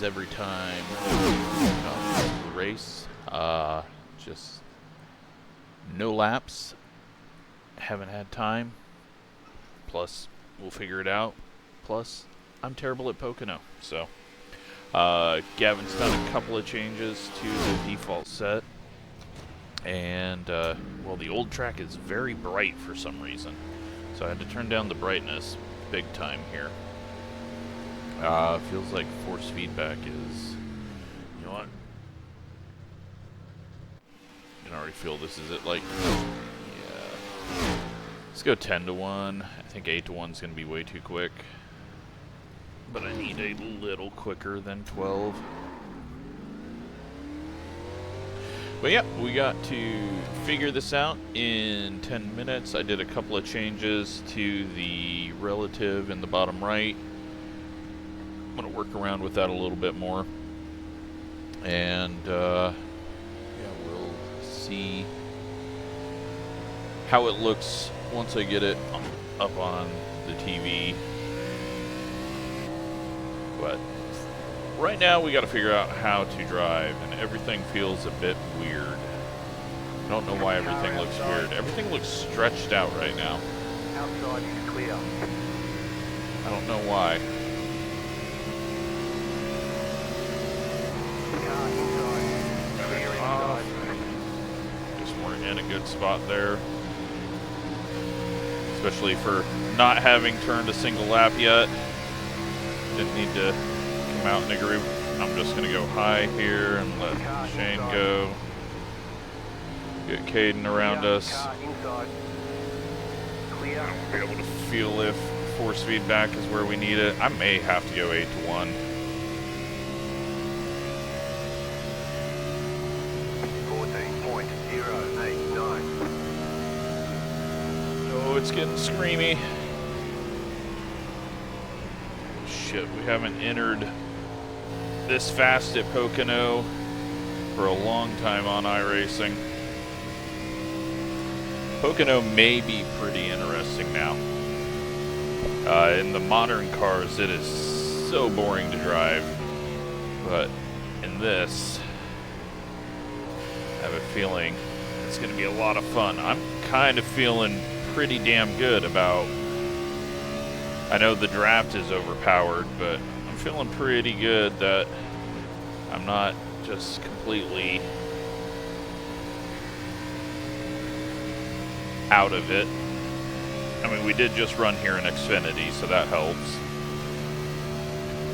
is every time it comes to the race. Just no laps. Haven't had time. Plus, we'll figure it out. Plus, I'm terrible at Pocono. So, Gavin's done a couple of changes to the default set. And, well, the old track is very bright for some reason. So I had to turn down the brightness big time here. Feels like force feedback is... You know what? You can already feel this is it, like... Yeah. Let's go 10 to 1. I think 8 to 1 is going to be way too quick. But I need a little quicker than 12. But yeah, we got to figure this out in 10 minutes. I did a couple of changes to the relative in the bottom right. I'm going to work around with that a little bit more. And yeah, we'll see how it looks once I get it up on the TV. But right now we got to figure out how to drive, and everything feels a bit weird. I don't know why everything looks weird. Everything looks stretched out right now. Outside is clear. I don't know why. Car inside. Clear inside. Just weren't in a good spot there. Especially for not having turned a single lap yet. Didn't need to come out in a group. I'm just going to go high here and let Shane go. Get Caden around us. Car inside. Clear. Be able to feel if force feedback is where we need it. I may have to go 8 to 1. 14.089. Oh, it's getting screamy. Shit, we haven't entered this fast at Pocono for a long time on iRacing. Pocono may be pretty interesting now. In the modern cars, it is so boring to drive. But in this, I have a feeling it's going to be a lot of fun. I'm kind of feeling pretty damn good about... I know the draft is overpowered, but I'm feeling pretty good that I'm not just completely out of it. I mean, we did just run here in Xfinity, so that helps.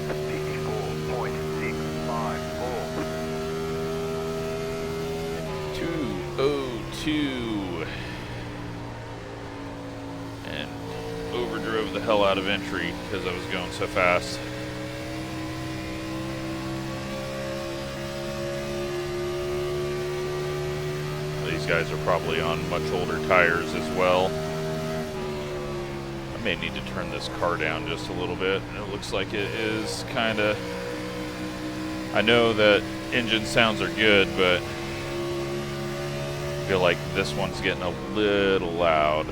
54.654. 202. And overdrove the hell out of entry because I was going so fast. These guys are probably on much older tires as well. I may need to turn this car down just a little bit. It looks like it is kind of... I know that engine sounds are good, but I feel like this one's getting a little loud.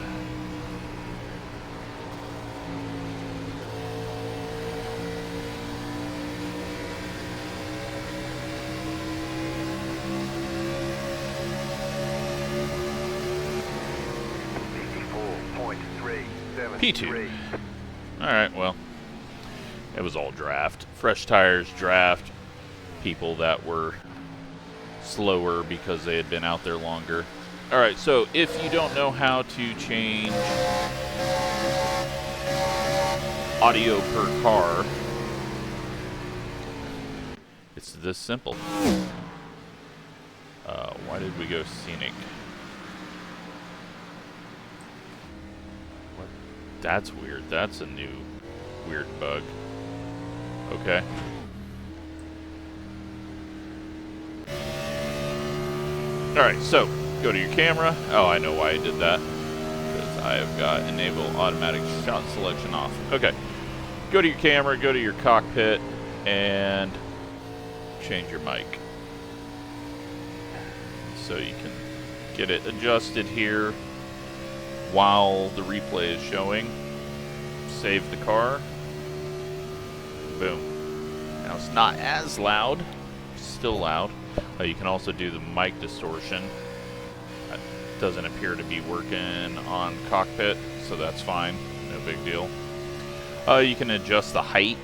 P2. Alright, well, it was all draft. Fresh tires, draft, people that were slower because they had been out there longer. Alright, so if you don't know how to change audio per car, it's this simple. Why did we go scenic? That's weird. That's a new weird bug. Okay. Alright, so go to your camera. Oh, I know why I did that. Because I have got enable automatic shot selection off. Okay. Go to your camera, go to your cockpit, and change your mic. So you can get it adjusted here while the replay is showing. Save the car. Boom. Now it's not as loud, still loud. You can also do the mic distortion. That doesn't appear to be working on cockpit, so that's fine, no big deal. You can adjust the height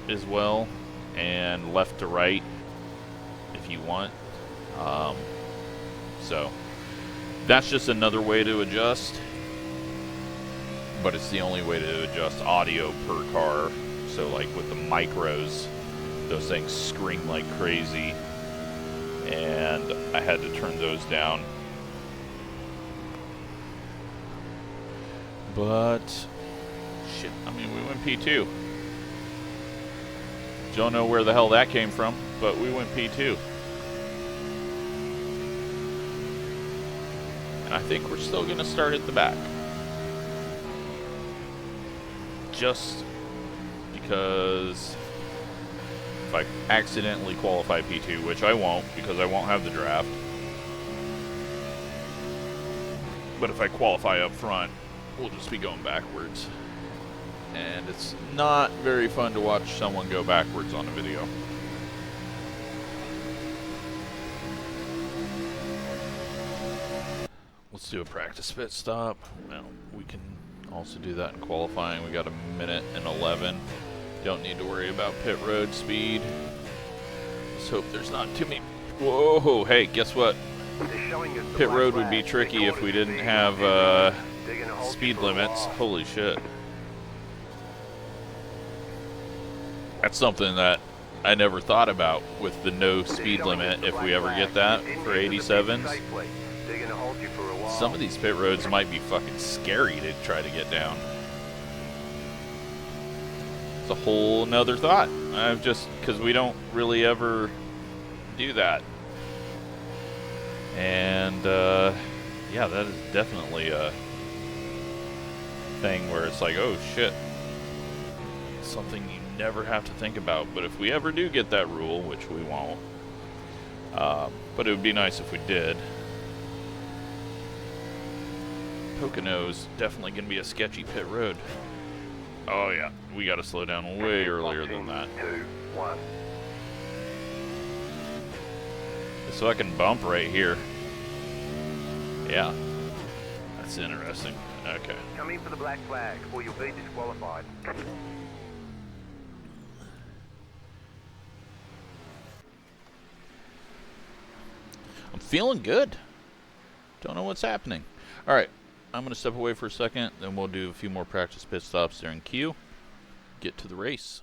as well, and left to right if you want. So that's just another way to adjust, but it's the only way to adjust audio per car. So like with the micros, those things scream like crazy, and I had to turn those down. But shit, I mean, we went P2. Don't know where the hell that came from, but we went P2. And I think we're still going to start at the back. Just because if I accidentally qualify P2, which I won't because I won't have the draft. But if I qualify up front, we'll just be going backwards. And it's not very fun to watch someone go backwards on a video. Let's do a practice pit stop. Well, we can also do that in qualifying. We got 1:11. Don't need to worry about pit road speed. Let's hope there's not too many. Whoa, hey, guess what? Pit road would be tricky if we didn't have speed limits. Holy shit. That's something that I never thought about with the no speed limit if we ever get that for 87s. Some of these pit roads might be fucking scary to try to get down. It's a whole nother thought. I've just, because we don't really ever do that. And yeah, that is definitely a thing where it's like, oh shit. Something you never have to think about. But if we ever do get that rule, which we won't, but it would be nice if we did. Pocono's definitely going to be a sketchy pit road. Oh yeah, we got to slow down way earlier than that. 2, 1. So I can bump right here. Yeah, that's interesting. Okay. Come in for the black flag, or you'll be disqualified. I'm feeling good. Don't know what's happening. All right, I'm going to step away for a second, then we'll do a few more practice pit stops during Q. Get to the race.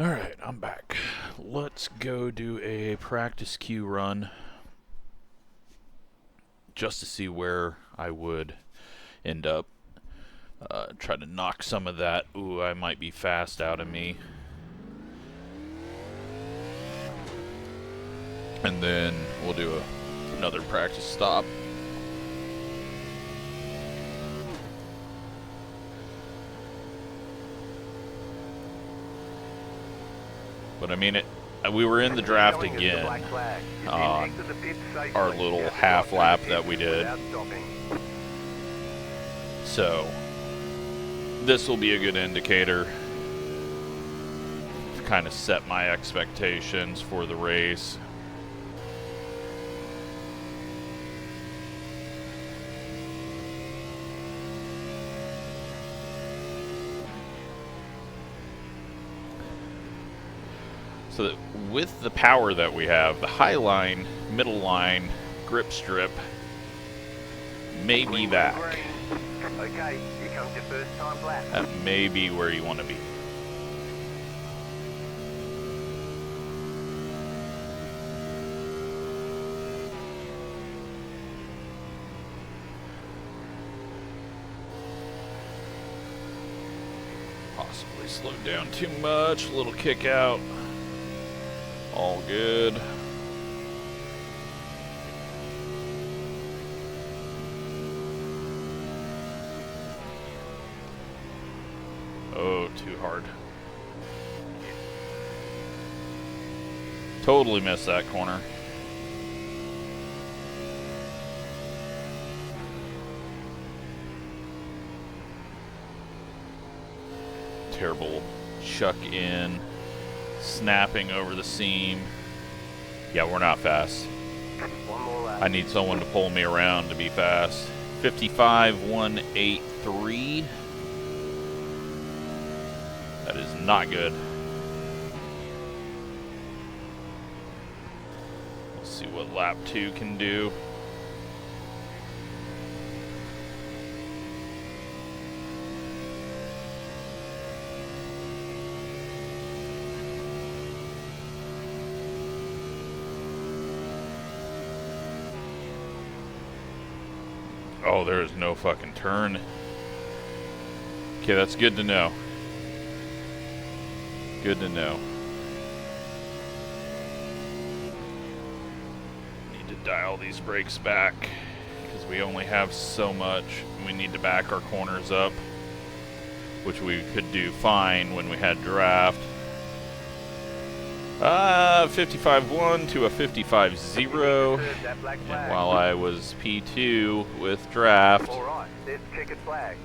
Alright, I'm back. Let's go do a practice Q run just to see where I would end up. Try to knock some of that, ooh, I might be fast out of me. And then we'll do another practice stop. But I mean, we were in the draft again on our little half lap that we did. So this will be a good indicator to kind of set my expectations for the race. So that with the power that we have, the high line, middle line, grip strip may be back. Okay, here comes your first time lap. That may be where you want to be. Possibly slowed down too much, a little kick out. All good. Oh, too hard. Totally missed that corner. Terrible chuck in, snapping over the seam. Yeah, we're not fast. One more lap. I need someone to pull me around to be fast. 55.183. That is not good. Let's see what lap 2 can do. Oh, there is no fucking turn. Okay, that's good to know. Good to know. Need to dial these brakes back because we only have so much. We need to back our corners up, which we could do fine when we had draft. 55.1 to a 55.0, and while I was P2 with draft, Alright, there's the checkered flag.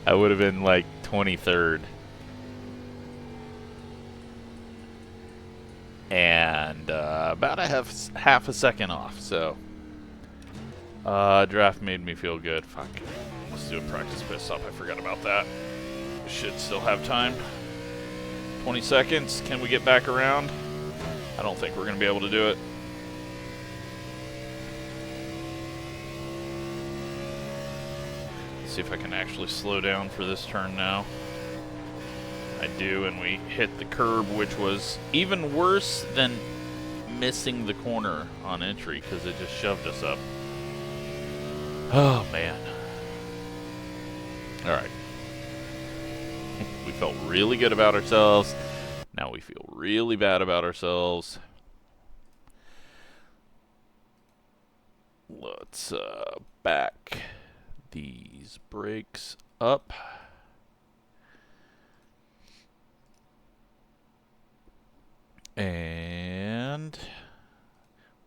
I would have been like 23rd. And about a half a second off, so draft made me feel good. Fuck. Let's do a practice pit stop. I forgot about that. Should still have time. 20 seconds. Can we get back around? I don't think we're going to be able to do it. Let's see if I can actually slow down for this turn now. I do, and we hit the curb, which was even worse than missing the corner on entry because it just shoved us up. Oh, man. All right. We felt really good about ourselves. Now we feel really bad about ourselves. Let's back these brakes up. And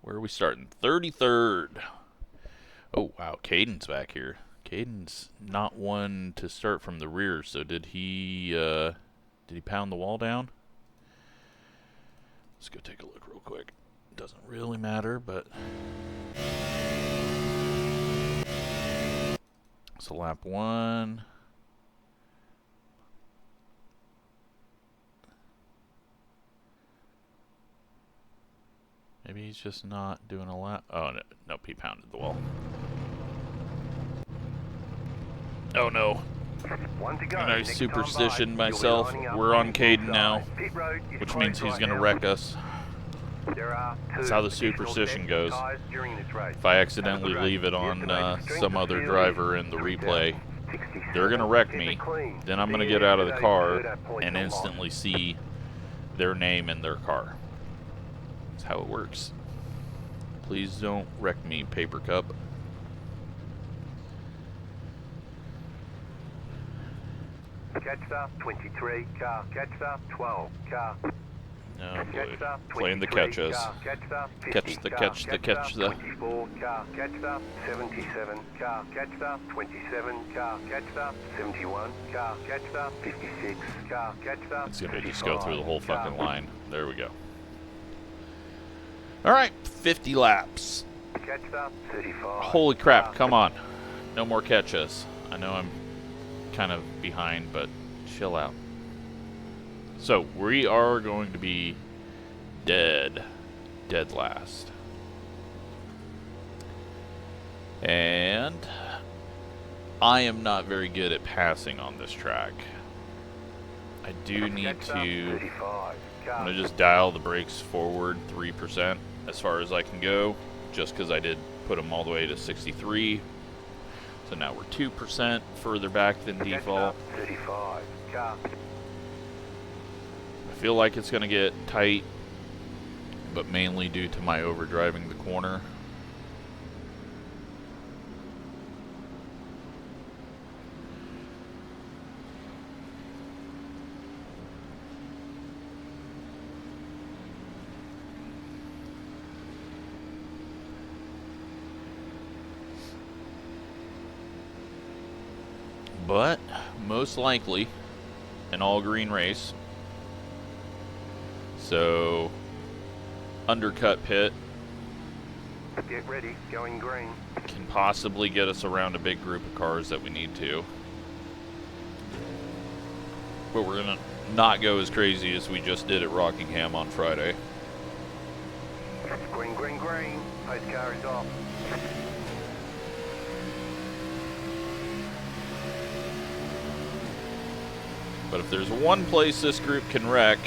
where are we starting? 33rd. Oh, wow. Caden's back here. Caden's not one to start from the rear, so did he pound the wall down? Let's go take a look real quick. Doesn't really matter, but so lap 1. Maybe he's just not doing a lap. Oh, no, nope, he pounded the wall. Oh no. One to go. And I Next superstitioned time by, myself. you'll be lining up We're on the Caden inside. now, Pit road is which closed means he's right going to now. wreck us. There are That's two how the additional superstition sets goes. of tyres during this race. If I accidentally Have a good leave it race. on The estimated strength some of other fuel driver is in the replay, 3,067. they're going to wreck Keep me. it clean. Then I'm going to Be get out of the today, car third at point and to line. instantly see their name in their car. That's how it works. Please don't wreck me, Paper Cup. Catch start 23 car, catch start 12 car. No, Catch boy. start Playing the 23 catches. car, catch start 50 Catch the car, catch the catch start the. 24 car, catch start 77 car, catch start 27 car, catch start 71 car, catch start 56 car, catch start. It's gonna just go through the whole 55 fucking line. There we go. Alright, 50 laps. Catch start 35. Holy crap, car, come on. No more catches. I know I'm kind of behind, but chill out. So we are going to be dead last. And I am not very good at passing on this track. I do need to, I'm going to just dial the brakes forward 3% as far as I can go, just because I did put them all the way to 63. So now we're 2% further back than default. I feel like it's going to get tight, but mainly due to my overdriving the corner. But most likely an all-green race. So undercut pit. Get ready, going green. Can possibly get us around a big group of cars that we need to. But we're gonna not go as crazy as we just did at Rockingham on Friday. Green, green, green. Pace car is off. But if there's one place this group can wreck,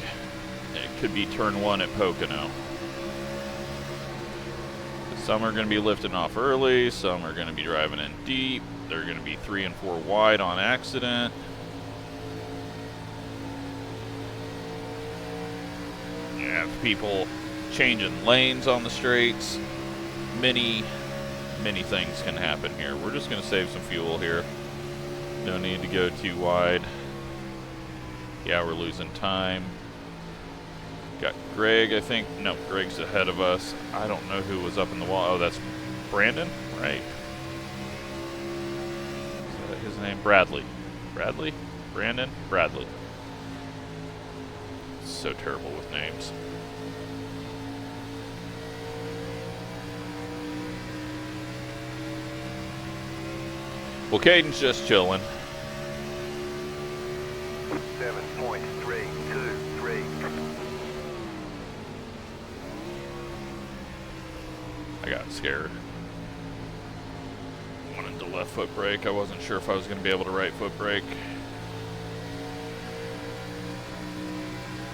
it could be turn 1 at Pocono. Some are going to be lifting off early, some are going to be driving in deep, they're going to be 3 and 4 wide on accident. You have people changing lanes on the straights. Many things can happen here. We're just going to save some fuel here. No need to go too wide. Yeah, we're losing time. Got Greg, I think. No, Greg's ahead of us. I don't know who was up in the wall. Oh, that's Brandon? Right. Is that his name? Bradley. Bradley? Brandon? Bradley. So terrible with names. Well, Caden's just chilling. 7.323. I got scared. Wanted to left foot brake. I wasn't sure if I was going to be able to right foot brake.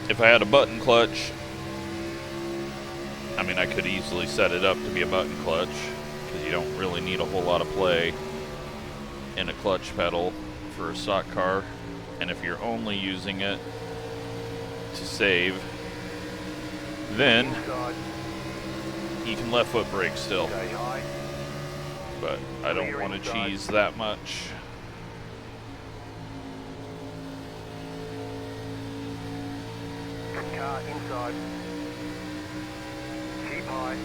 If I had a button clutch, I mean, I could easily set it up to be a button clutch, because you don't really need a whole lot of play in a clutch pedal for a stock car. And if you're only using it to save, then you can left foot brake still. But I don't want to cheese that much. Car inside. Keep high.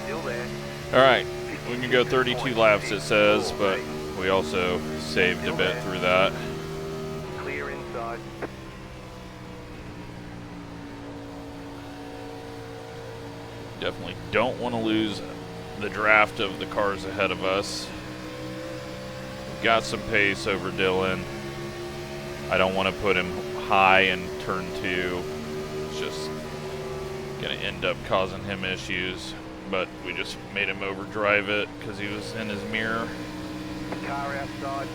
Still there. Alright, we can go 32 laps it says, but we also saved a bit through that. Clear inside. Definitely don't want to lose the draft of the cars ahead of us. We've got some pace over Dylan. I don't want to put him high in turn 2. It's just going to end up causing him issues. But we just made him overdrive it because he was in his mirror. Car outside.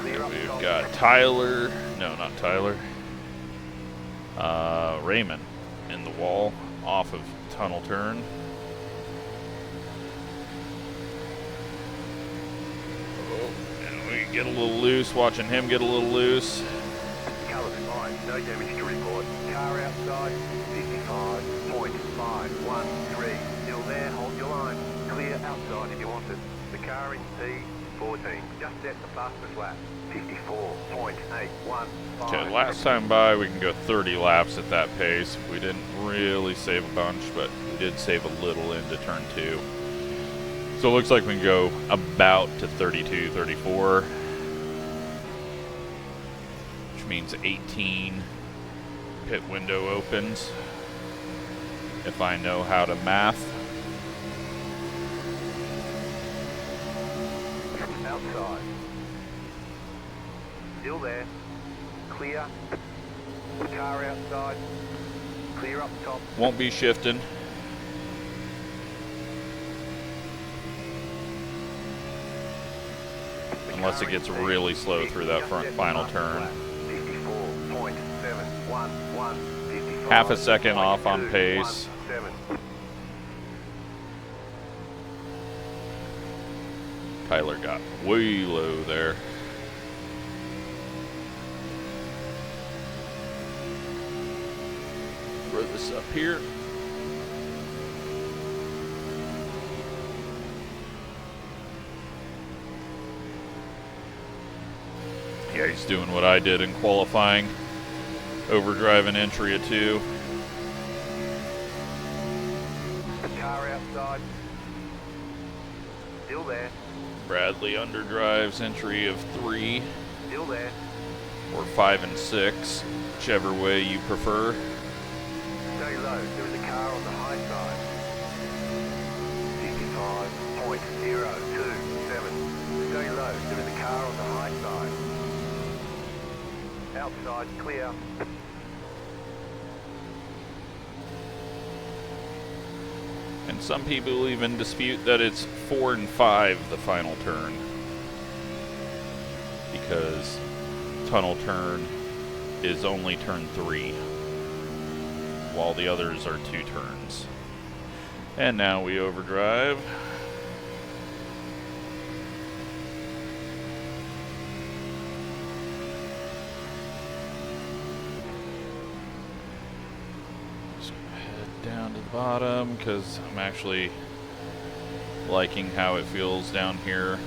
Clear up. We've got Tyler. No, not Tyler. Raymond in the wall off of tunnel turn. And we get a little loose, watching him get a little loose. Colour's fine, no damage to report. Car outside, 55.513. Still there, hold your line. Clear outside if you want it. The car in P14, just set the fastest lap. 54.815. Okay, last time by, we can go 30 laps at that pace. We didn't really save a bunch, but we did save a little into turn 2. So it looks like we can go about to 32, 34. Which means 18 pit window opens. If I know how to math. Outside. there. Clear. Car outside. Clear up top. Won't be shifting. Unless it gets really slow through that final turn. 54.711. Half a second off on pace. Tyler got way low there. Throw this up here. Yeah, he's doing what I did in qualifying. Overdrive an entry of 2. Car outside. Still there. Bradley underdrives entry of 3. Still there. Or 5 and 6, whichever way you prefer. Stay low. There is a car on the high side. 55.027. Stay low. There is a car on the high side. Outside, clear. And some people even dispute that it's 4 and 5 the final turn, because tunnel turn is only turn 3, while the others are 2 turns. And now we overdrive. Down to the bottom, because I'm actually liking how it feels down here.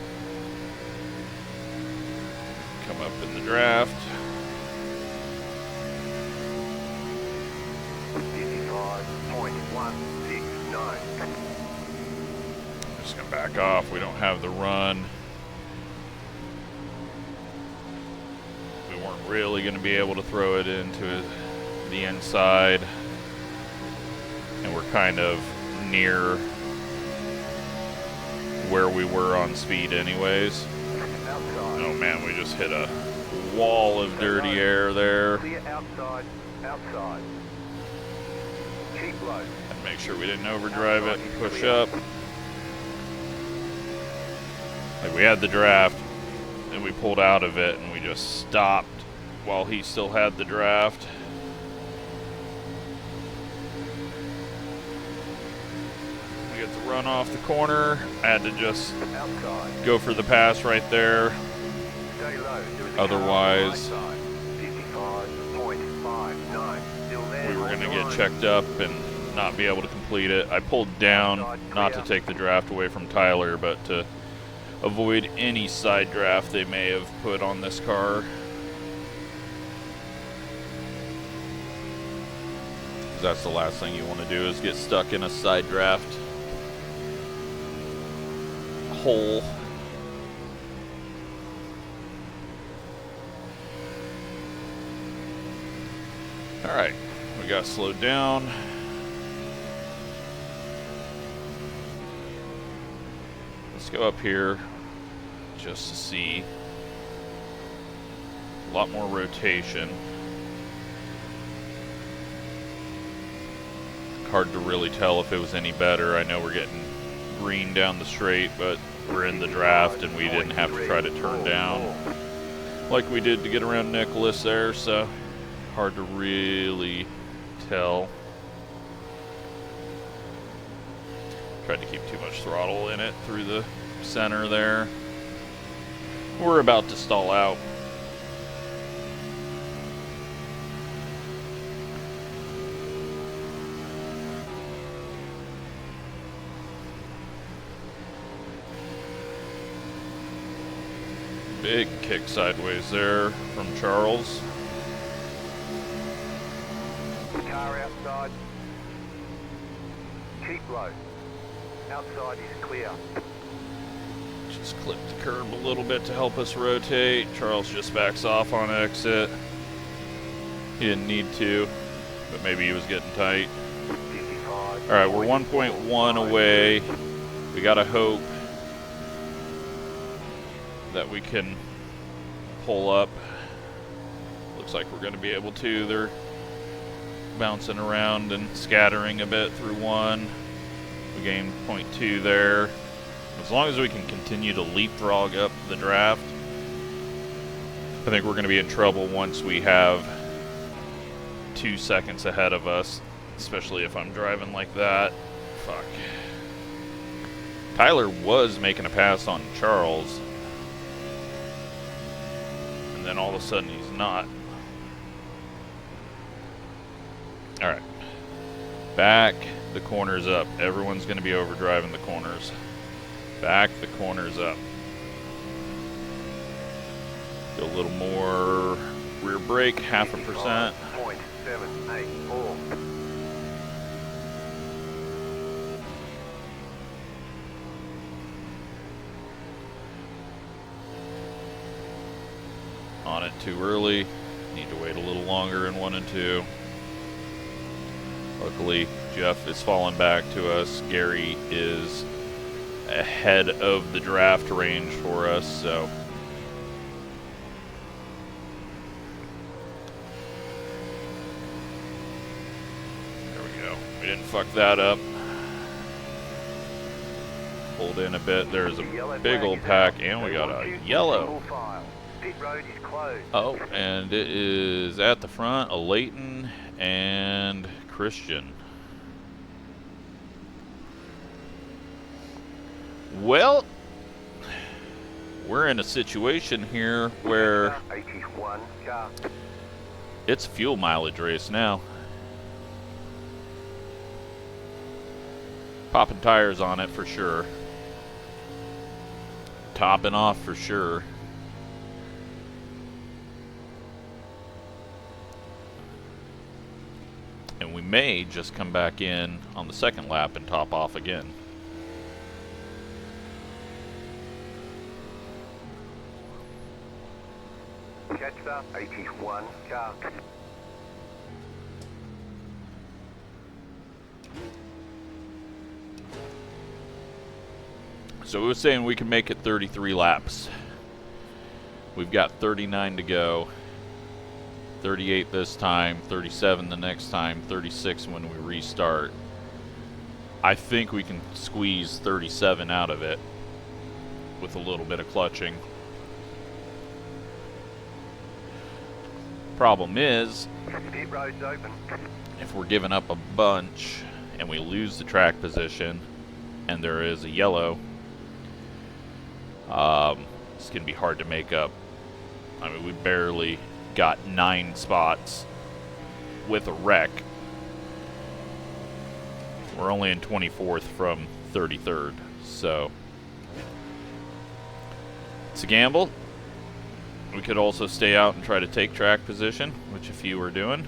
Come up in the draft. 55.169. Just gonna back off. We don't have the run. We weren't really gonna be able to throw it into the inside. And we're kind of near where we were on speed anyways. Oh man, we just hit a wall of dirty air there. Clear outside, outside. Keep low. And make sure we didn't overdrive it and push up. Like we had the draft and we pulled out of it and we just stopped while he still had the draft. Run off the corner. I had to just go for the pass right there. Otherwise, we were going to get checked up and not be able to complete it. I pulled down, not to take the draft away from Tyler, but to avoid any side draft they may have put on this car. That's the last thing you want to do, is get stuck in a side draft hole. Alright, we got slowed down. Let's go up here just to see a lot more rotation. Hard to really tell if it was any better. I know we're getting green down the straight, but we're in the draft and we didn't have to try to turn down like we did to get around Nicholas there, so hard to really tell. Tried to keep too much throttle in it through the center there. We're about to stall out. Big kick sideways there from Charles. Car outside. Keep low. Outside is clear. Just clip the curb a little bit to help us rotate. Charles just backs off on exit. He didn't need to, but maybe he was getting tight. Alright, we're 1.1 away. We gotta hope that we can pull up Looks like we're going to be able to. They're bouncing around and scattering a bit through one. We gained 0.2 there. As long as we can continue to leapfrog up the draft, I think we're going to be in trouble once we have 2 seconds ahead of us, especially if I'm driving like that. Fuck. Tyler was making a pass on Charles, and then all of a sudden he's not. Alright. Back the corners up. Everyone's going to be overdriving the corners. Back the corners up. Go a little more rear brake, 0.5%. 0.784. On it too early. Need to wait a little longer in 1 and 2. Luckily, Jeff is falling back to us. Gary is ahead of the draft range for us, so. There we go. We didn't fuck that up. Pulled in a bit. There's a big old pack, and we got a yellow. Pit road is closed. Oh, and it is at the front, a Leighton and Christian. Well, we're in a situation here where 81 car. it's a fuel mileage race now. Popping tires on it for sure. Topping off for sure. And we may just come back in on the second lap and top off again. Catch up 81 car. So we were saying we can make it 33 laps. We've got 39 to go. 38 this time, 37 the next time, 36 when we restart. I think we can squeeze 37 out of it with a little bit of clutching. Problem is, Pit road's open. if we're giving up a bunch and we lose the track position and there is a yellow, it's going to be hard to make up. I mean, we barely got 9 spots with a wreck. We're only in 24th from 33rd, so it's a gamble. We could also stay out and try to take track position, which a few are doing.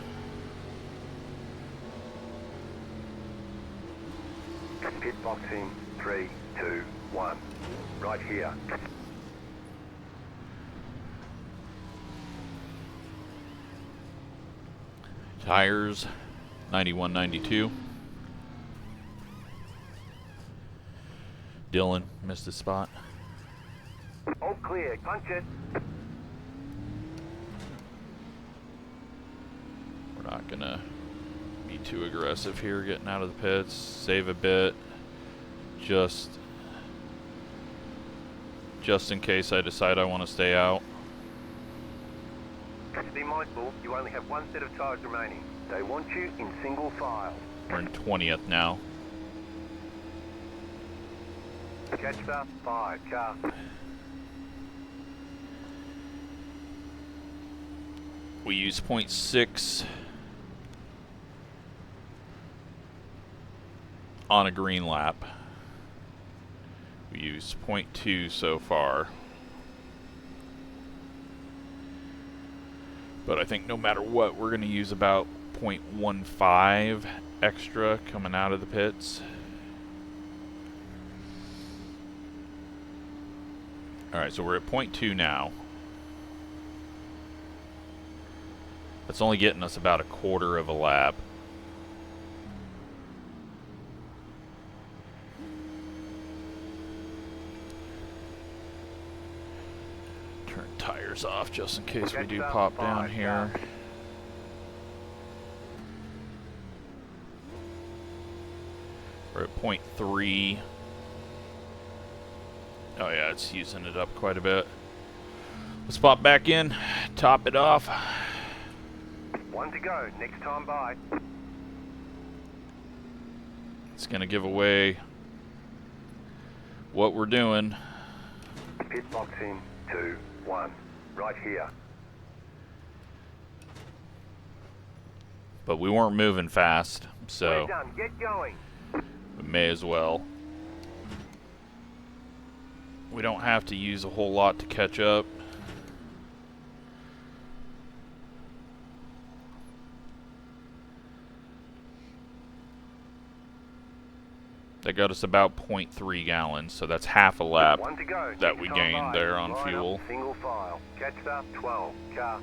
Pit boxing 3, 2, 1. Right here. Tires 91, 92. Dylan missed his spot. All clear. Punch it. We're not gonna be too aggressive here getting out of the pits. Save a bit just in case I decide I want to stay out. Be mindful, you only have 1 set of tires remaining. They want you in single file. We're in 20th now. Catch up 5 car. We use 0.6 on a green lap. We use 0.2 so far. But I think no matter what, we're going to use about 0.15 extra coming out of the pits. Alright, so we're at 0.2 now. That's only getting us about a quarter of a lap. Turn tires off just in case we do pop down here. We're at 0.3. Oh yeah, it's using it up quite a bit. Let's pop back in, top it off. 1 to go, next time by. It's gonna give away what we're doing. Pit box in 2, 1, right here. But we weren't moving fast, We're so done, get going. we may as well. We don't have to use a whole lot to catch up. That got us about 0.3 gallons, so that's half a lap 1 to go, that next we time gained by. there on Line fuel. up, single file. Catch up 12, car.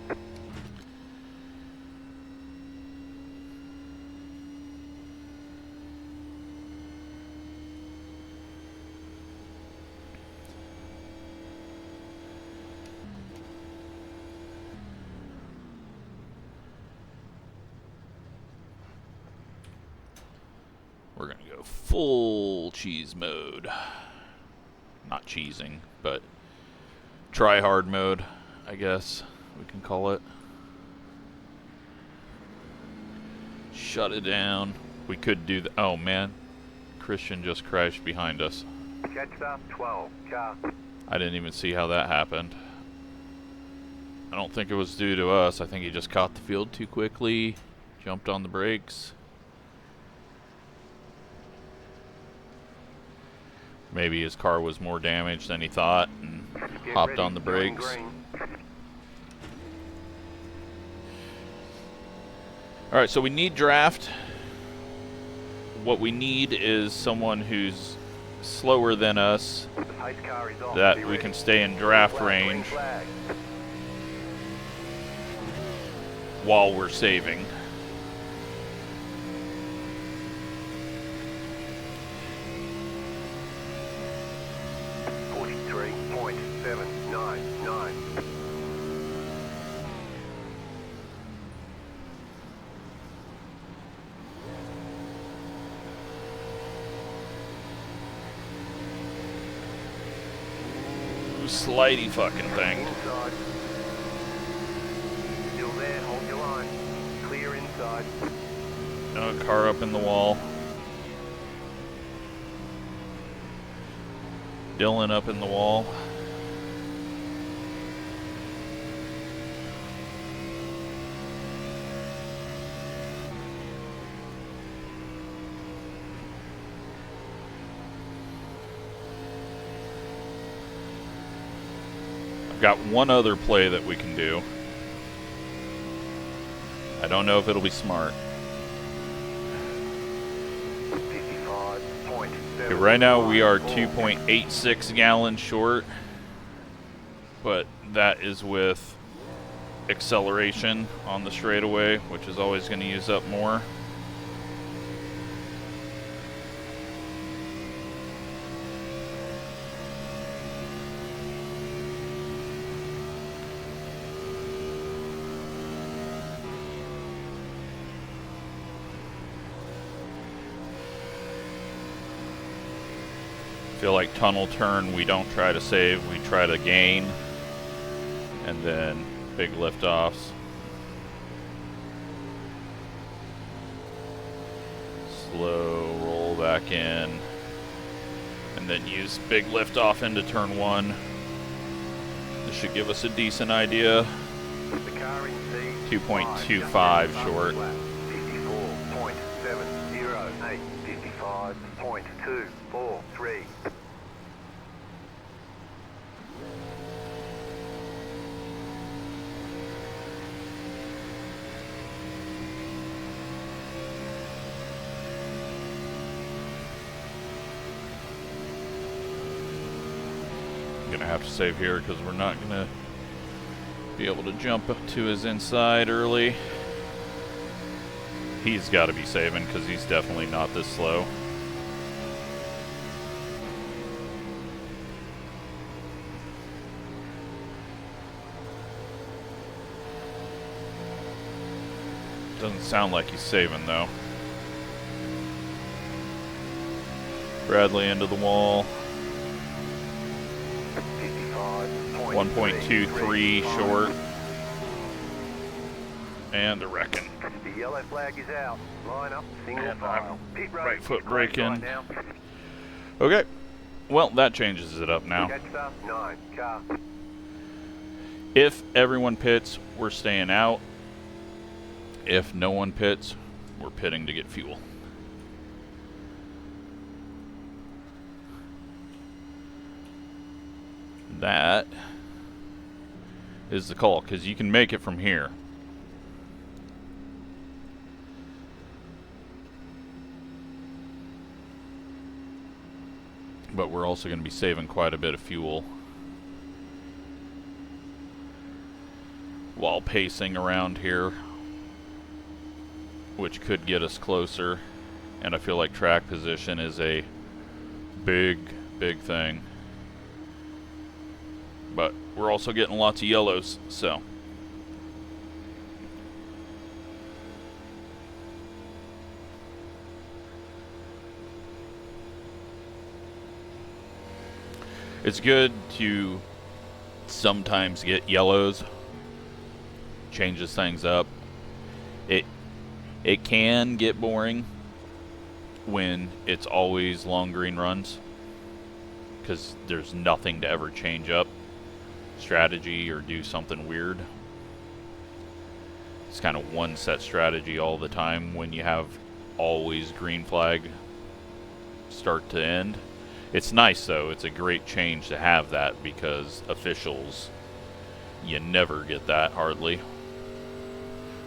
We're gonna go full cheese mode. Not cheesing, but try hard mode, I guess we can call it. Shut it down. We could do the. Oh man, Christian just crashed behind us. Catch up 12, car. I didn't even see how that happened. I don't think it was due to us. I think he just caught the field too quickly, jumped on the brakes. Maybe his car was more damaged than he thought and Get hopped ready, on the going brakes. green. Alright, so we need draft. What we need is someone who's slower than us, The pace car is off. that Be we ready. can stay in draft Green range flag. while we're saving. $43.799. Slidey fucking thing. Inside. Still there, hold your line. Clear inside. Oh, car up in the wall. Dylan up in the wall. I've got one other play that we can do. I don't know if it'll be smart. 55.7. Okay, right now we are 2.86 gallons short, but that is with acceleration on the straightaway, which is always going to use up more. Feel like tunnel turn, we don't try to save, we try to gain, and then big liftoffs. Slow roll back in, and then use big liftoff into turn one. This should give us a decent idea. The car in C. 2.25 short. 54.708. 55.243. I'm gonna have to save here because we're not gonna be able to jump up to his inside early. He's got to be saving because he's definitely not this slow. Doesn't sound like he's saving though. Bradley into the wall. 1.23 short. And the wrecking. The yellow flag is out. Line up, single And file. Pit road right foot is closed braking. right now. Okay. Well, that changes it up now. Catch start 9, car. If everyone pits, we're staying out. If no one pits, we're pitting to get fuel. That is the call, because you can make it from here. But we're also going to be saving quite a bit of fuel while pacing around here, which could get us closer. And I feel like track position is a big thing. But we're also getting lots of yellows, so. It's good to sometimes get yellows. Changes things up. It can get boring when it's always long green runs, because there's nothing to ever change up strategy or do something weird. It's kind of one set strategy all the time when you have always green flag start to end. It's nice though, it's a great change to have that, because officials, you never get that hardly.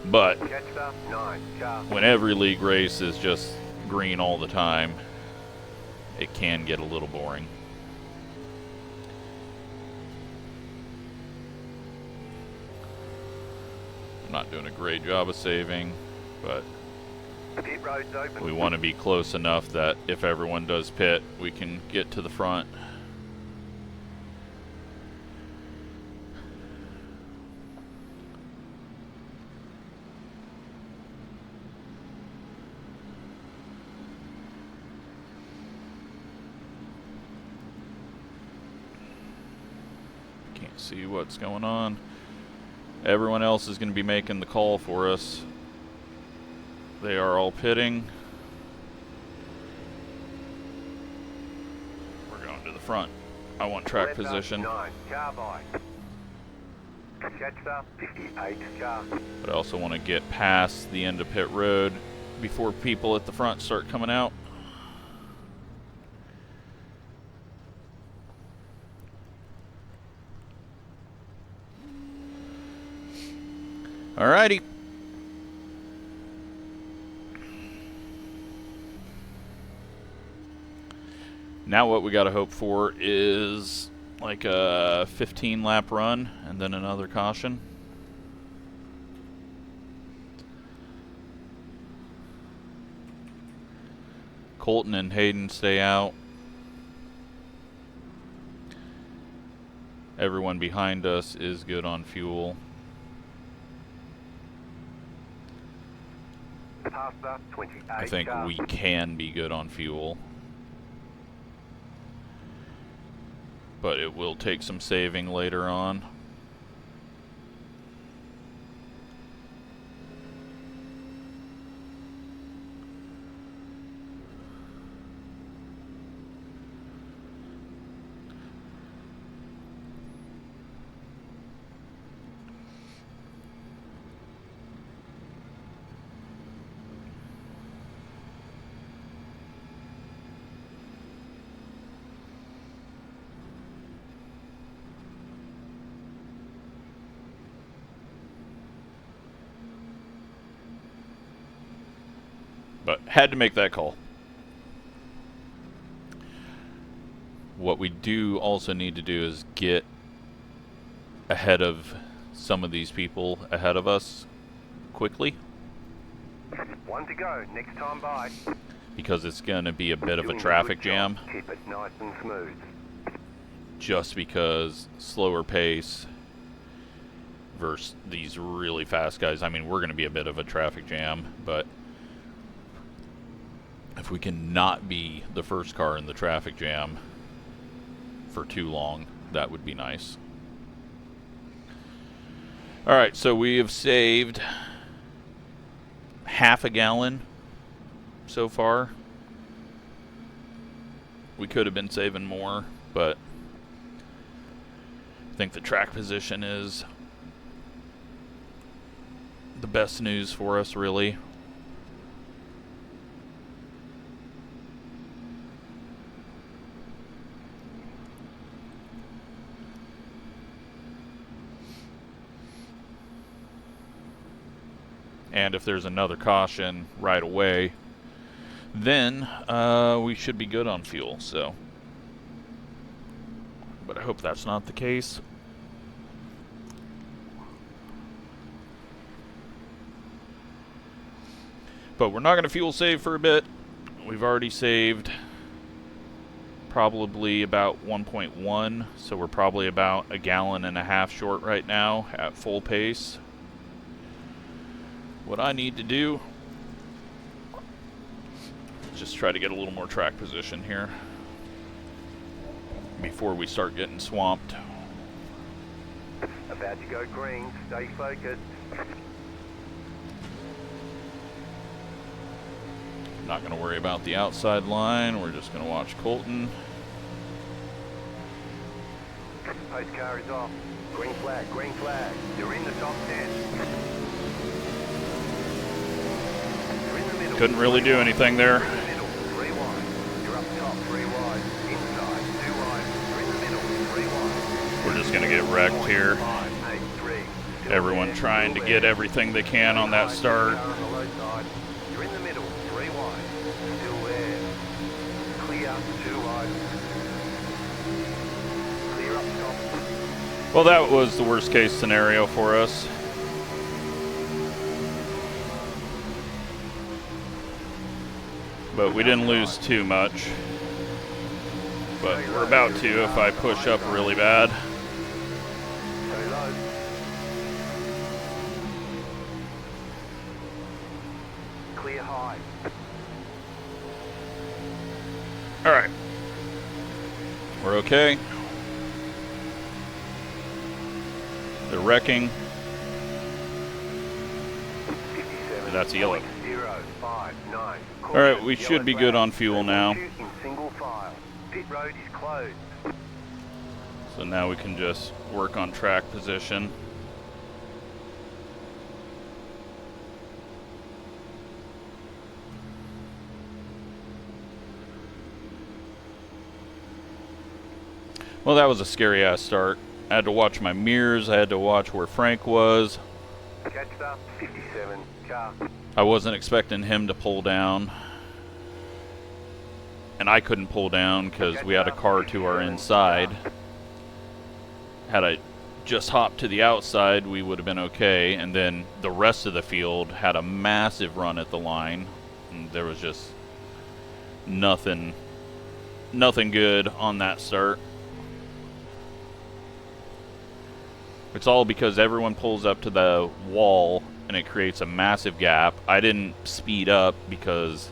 But Catch start 9, car. when every league race is just green all the time, it can get a little boring. I'm not doing a great job of saving, but Pit road's open. we want to be close enough that if everyone does pit, we can get to the front. Can't see what's going on. Everyone else is going to be making the call for us. They are all pitting. We're going to the front. I want track Left up, position. 9, car by. Catch start 58, car. But I also want to get past the end of pit road before people at the front start coming out. Alrighty. Now what we got to hope for is like a 15 lap run and then another caution. Colton and Hayden stay out. Everyone behind us is good on fuel. Pasta 28, I think car. we can be good on fuel. But it will take some saving later on. But had to make that call. What we do also need to do is get ahead of some of these people ahead of us quickly, 1 to go, next time by. because it's going to be a bit of a Doing traffic good job. jam, Keep it nice and smooth. just because slower pace versus these really fast guys. I mean, we're going to be a bit of a traffic jam, but If we can not be the first car in the traffic jam for too long, that would be nice. Alright, so we have saved half a gallon so far. We could have been saving more, but I think the track position is the best news for us, really. And if there's another caution right away, then we should be good on fuel. So, but I hope that's not the case. But we're not going to fuel save for a bit. We've already saved probably about 1.1, so we're probably about a gallon and a half short right now at full pace. What I need to do is just try to get a little more track position here before we start getting swamped. About to go green, stay focused. Not going to worry about the outside line, we're just going to watch Colton. Post car is off. Green flag, green flag. You're in the top 10. You're in the middle. Couldn't really do anything there. You're in the middle, 3 wide. You're up top, 3 wide. Inside, 2 wide. You're in the middle, 3 wide. We're just going to get wrecked here. 5, 8, 3. Everyone trying to get everything they can on that start. On the low side. You're in the middle, 3 wide. Still there. Clear, 2 wide. Clear up top. Well, that was the worst case scenario for us. But we didn't lose too much. But we're about to if I push up really bad. Go low. Clear high. Alright. We're okay. They're wrecking. 57. That's yellow. 059. Alright, we should be good on fuel now. In single file. Pit road is closed. So now we can just work on track position. Well, that was a scary ass start. I had to watch my mirrors, I had to watch where Frank was. Catched up, 57, car. I wasn't expecting him to pull down. And I couldn't pull down because we had a car to our inside. Had I just hopped to the outside, we would have been okay. And then the rest of the field had a massive run at the line. And there was just nothing good on that start. It's all because everyone pulls up to the wall and it creates a massive gap. I didn't speed up because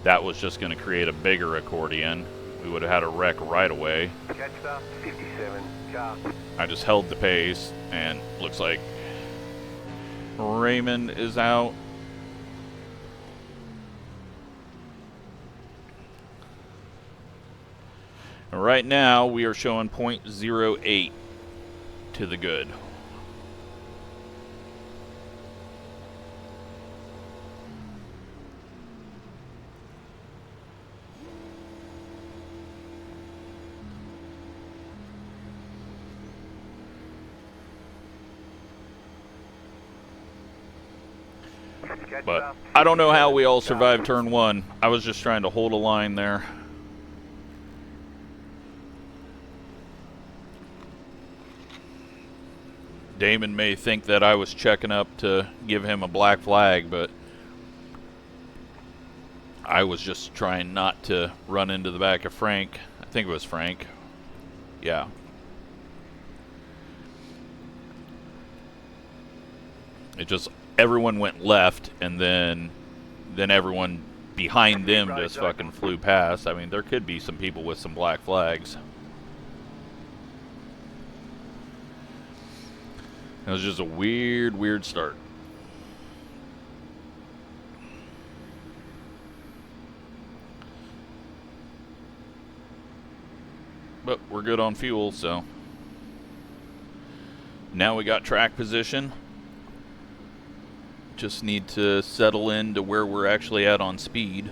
that was just going to create a bigger accordion. We would have had a wreck right away. Catched up, 57, car. I just held the pace and looks like Raymond is out. And right now we are showing 0.08 to the good. But I don't know how we all survived turn 1. I was just trying to hold a line there. Damon may think that I was checking up to give him a black flag, but I was just trying not to run into the back of Frank. I think it was Frank. Yeah. It just, everyone went left, and then everyone behind them just fucking flew past. I mean, there could be some people with some black flags. It was just a weird start. But we're good on fuel, so now we got track position. Just need to settle into where we're actually at on speed,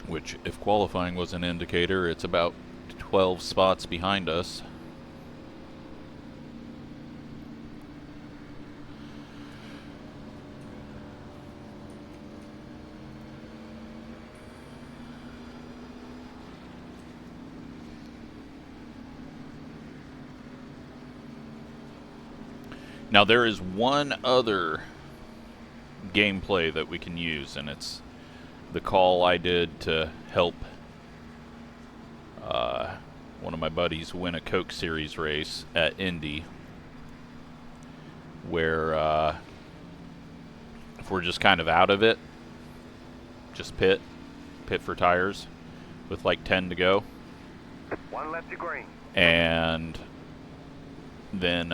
which, if qualifying was an indicator, it's about 12 spots behind us. Now there is one other gameplay that we can use, and it's the call I did to help one of my buddies win a Coke Series race at Indy, where if we're just kind of out of it, just pit for tires with like 10 to go. One left to green. And then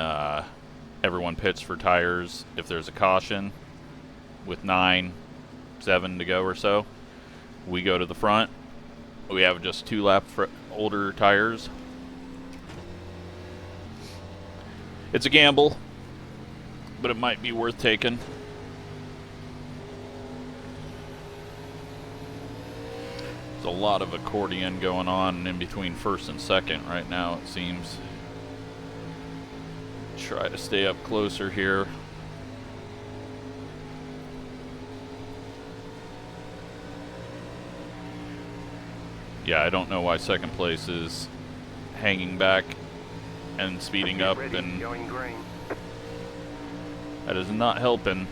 everyone pits for tires if there's a caution with 7 to go or so. We go to the front. We have just 2 lap older tires. It's a gamble, but it might be worth taking. There's a lot of accordion going on in between first and second right now, it seems. Try to stay up closer here. Yeah, I don't know why second place is hanging back and speeding up, and that is not helping.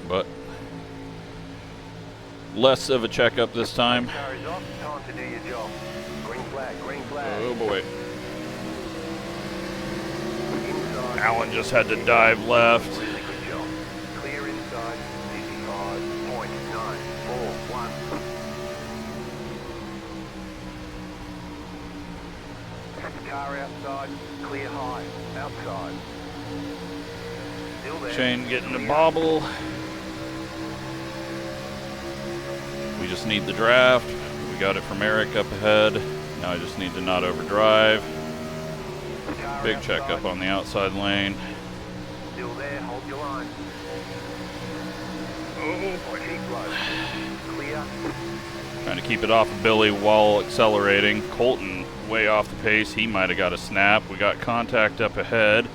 But less of a checkup this time. Oh boy. Alan just had to dive left. Really good job. Clear inside 55.941. Car outside, clear high, outside. Still there. Shane getting a bobble. We just need the draft. We got it from Eric up ahead. Now I just need to not overdrive. Big checkup on the outside lane. Still there, hold your line. Oh boy. Keep low. Clear. Trying to keep it off of Billy while accelerating. Colton way off the pace. He might have got a snap. We got contact up ahead.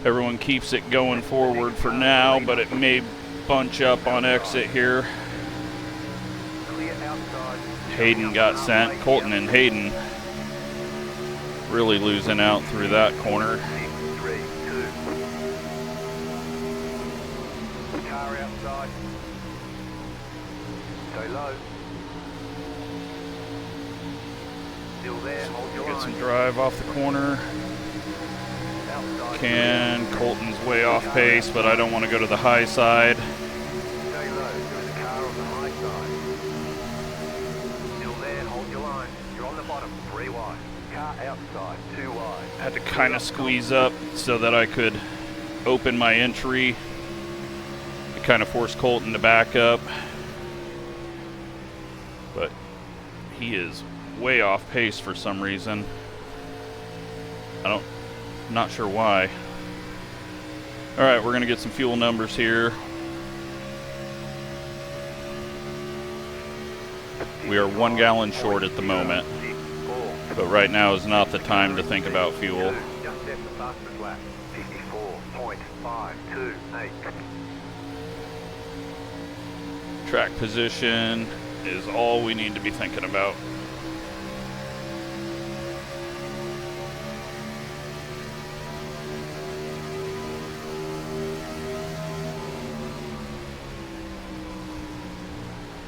Everyone keeps it going forward for now, but it may bunch up on exit here. Clear outside. Hayden got sent. Colton and Hayden really losing out through that corner. 3-2. Car outside. Stay low. Still there, hold your Get line. some drive off the corner. Outside. Can. Colton's way off pace, but I don't want to go to the high side. Stay low. There is a car on the high side. Still there, hold your line. You're on the bottom, 3 wide. Car outside, 2 wide. Had to kind of squeeze up so that I could open my entry. It kind of forced Colton to back up. But he is way off pace for some reason. Not sure why. All right, we're gonna get some fuel numbers here. We are 1 gallon short at the moment, but right now is not the time to think about fuel. Just set the fastest lap, 54.528. Track position is all we need to be thinking about.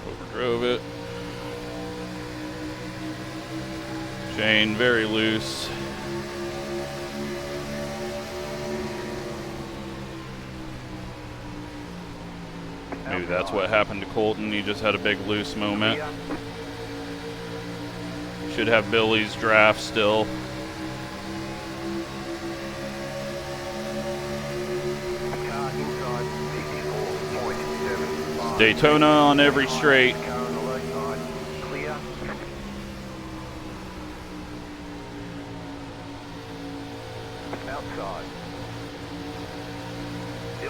Overdrove it. Shane very loose. you that's what happened to Colton. He just had a big loose moment. Should have Billy's draft still. Daytona on every straight.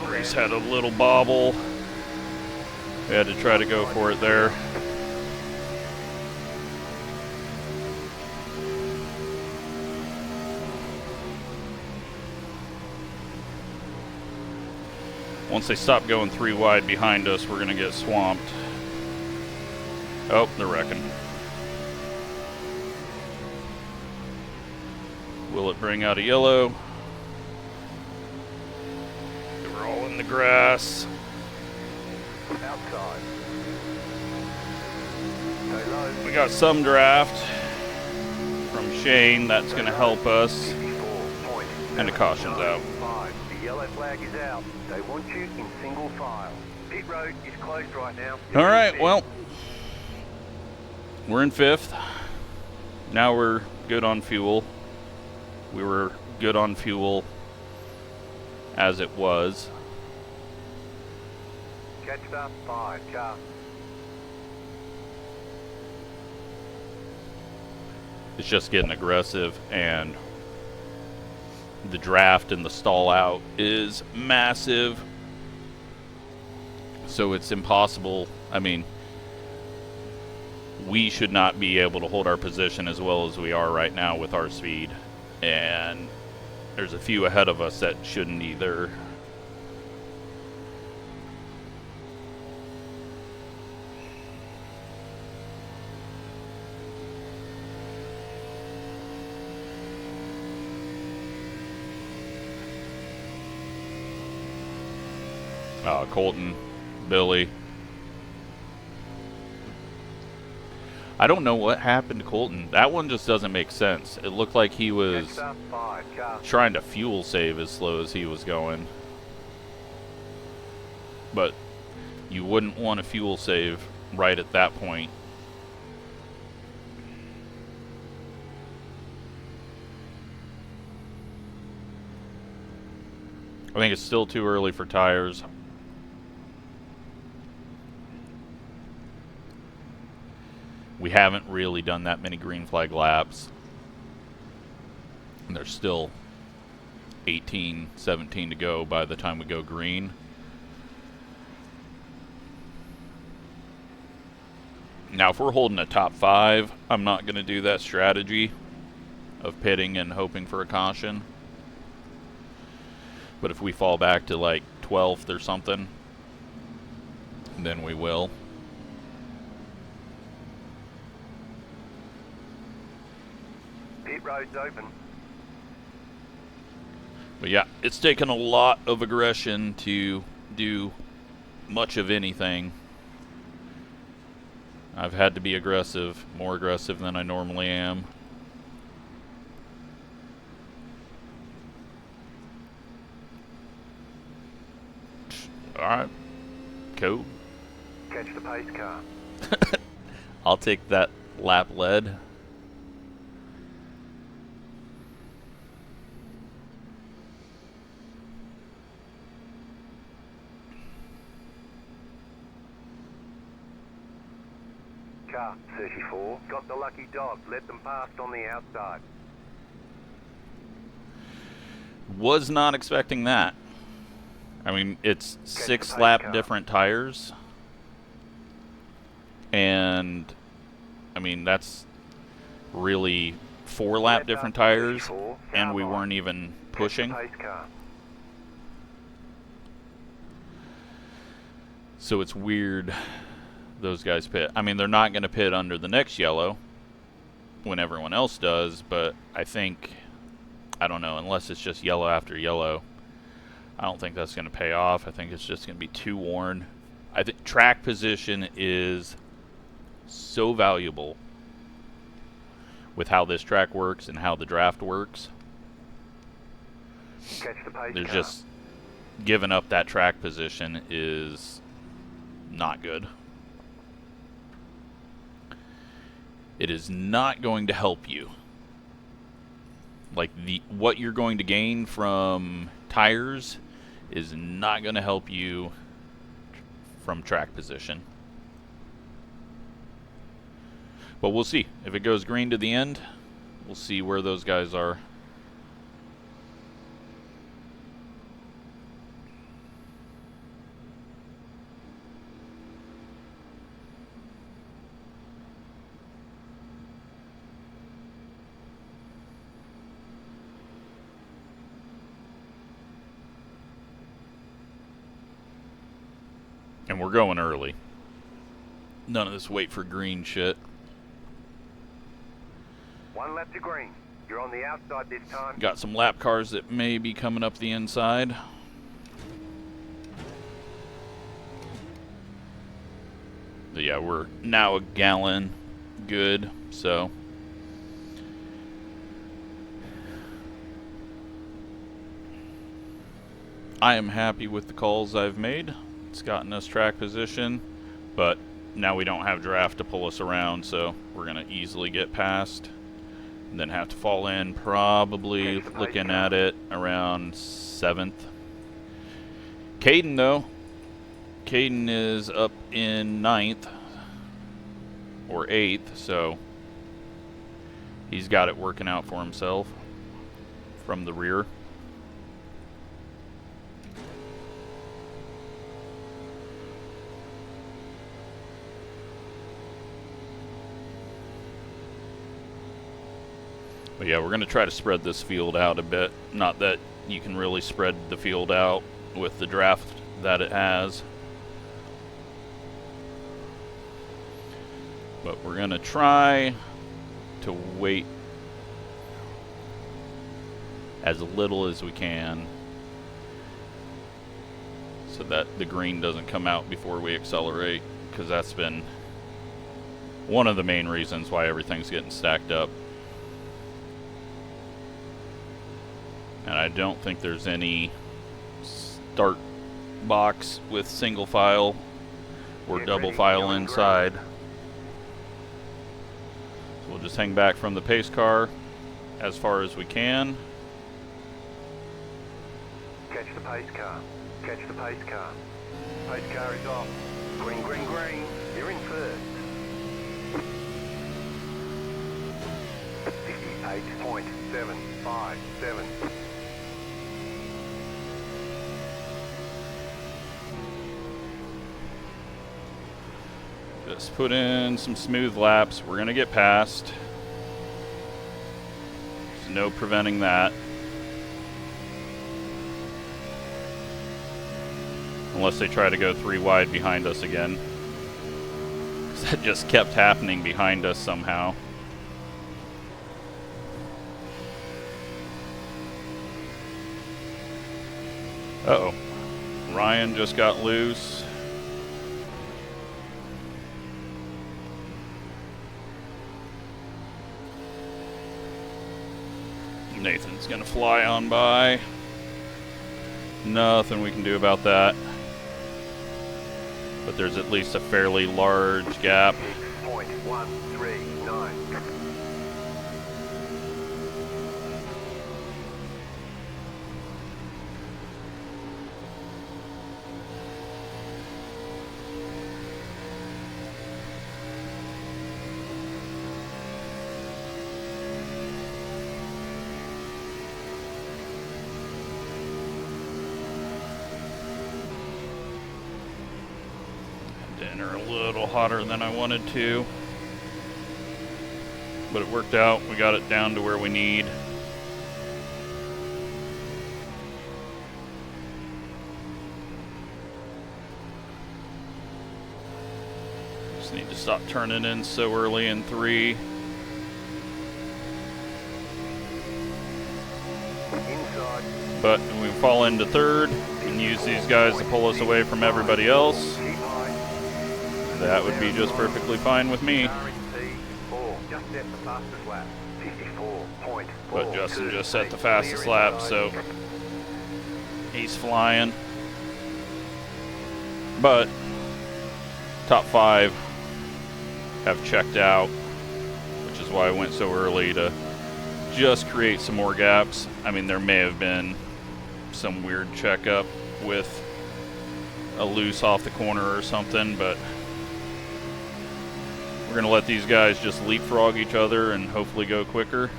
Reese had a little bobble. We had to try to go for it there. Once they stop going 3 wide behind us, we're going to get swamped. Oh, they're wrecking. Will it bring out a yellow? We're all in the grass. Outside. We got some draft from Shane. That's going to help us. And the caution's out. The yellow flag is out. They want you in single file. Pit road is closed right now. All right, well, we're in 5th. Now we're good on fuel. We were good on fuel as it was. Catched up, 5 car. It's just getting aggressive, and the draft and the stall out is massive. So it's impossible. I mean, we should not be able to hold our position as well as we are right now with our speed. And there's a few ahead of us that shouldn't either. Colton, Billy. I don't know what happened to Colton. That one just doesn't make sense. It looked like he was trying to fuel save as slow as he was going. But you wouldn't want to fuel save right at that point. I think it's still too early for tires. We haven't really done that many green flag laps. And there's still 18, 17 to go by the time we go green. Now, if we're holding a top 5, I'm not going to do that strategy of pitting and hoping for a caution. But if we fall back to like 12th or something, then we will. Pit road's open. But yeah, it's taken a lot of aggression to do much of anything. I've had to be aggressive, more aggressive than I normally am. Alright, cool. Catch the pace car. I'll take that lap lead. Car 34, got the lucky dog, let them past on the outside. Was not expecting that. I mean, it's 6 lap different tires. And, I mean, that's really 4 lap different tires. And we weren't even pushing. So it's weird those guys pit. I mean, they're not going to pit under the next yellow when everyone else does, but I think, I don't know, unless it's just yellow after yellow, I don't think that's going to pay off. I think it's just going to be too worn. I think track position is so valuable with how this track works and how the draft works. Catch the pace There's car. just giving up that track position is not good. It is not going to help you. Like, what you're going to gain from tires is not going to help you from track position. But we'll see. If it goes green to the end, we'll see where those guys are. And we're going early. None of this wait for green shit. One left to green. You're on the outside this time. Got some lap cars that may be coming up the inside. But yeah, we're now a gallon good, so. I am happy with the calls I've made. It's gotten us track position, but now we don't have draft to pull us around, so we're going to easily get past. And then have to fall in, probably looking at it around 7th. Caden, though. Caden is up in 9th or 8th, so he's got it working out for himself from the rear. But yeah, we're going to try to spread this field out a bit. Not that you can really spread the field out with the draft that it has. But we're going to try to wait as little as we can so that the green doesn't come out before we accelerate, because that's been one of the main reasons why everything's getting stacked up. And I don't think there's any start box with single file or double file inside. So we'll just hang back from the pace car as far as we can. Catch the pace car. Catch the pace car. Pace car is off. Green, green, green. You're in first. 58.757. Just put in some smooth laps. We're going to get past. There's no preventing that. Unless they try to go 3 wide behind us again. That just kept happening behind us somehow. Uh-oh. Ryan just got loose. Nathan's gonna fly on by. Nothing we can do about that. But there's at least a fairly large gap. 6.139. Dinner a little hotter than I wanted to, but it worked out. We got it down to where we need. Just need to stop turning in so early in 3. Inside. But we fall into 3rd and use these guys to pull us away from everybody else. Keep high. That would be just perfectly fine with me. Car in P4. Just set the fastest lap. 54.4. But Justin just set the fastest lap, so he's flying. But top 5 have checked out, which is why I went so early to just create some more gaps. I mean, there may have been some weird checkup with a loose off the corner or something, but we're going to let these guys just leapfrog each other and hopefully go quicker.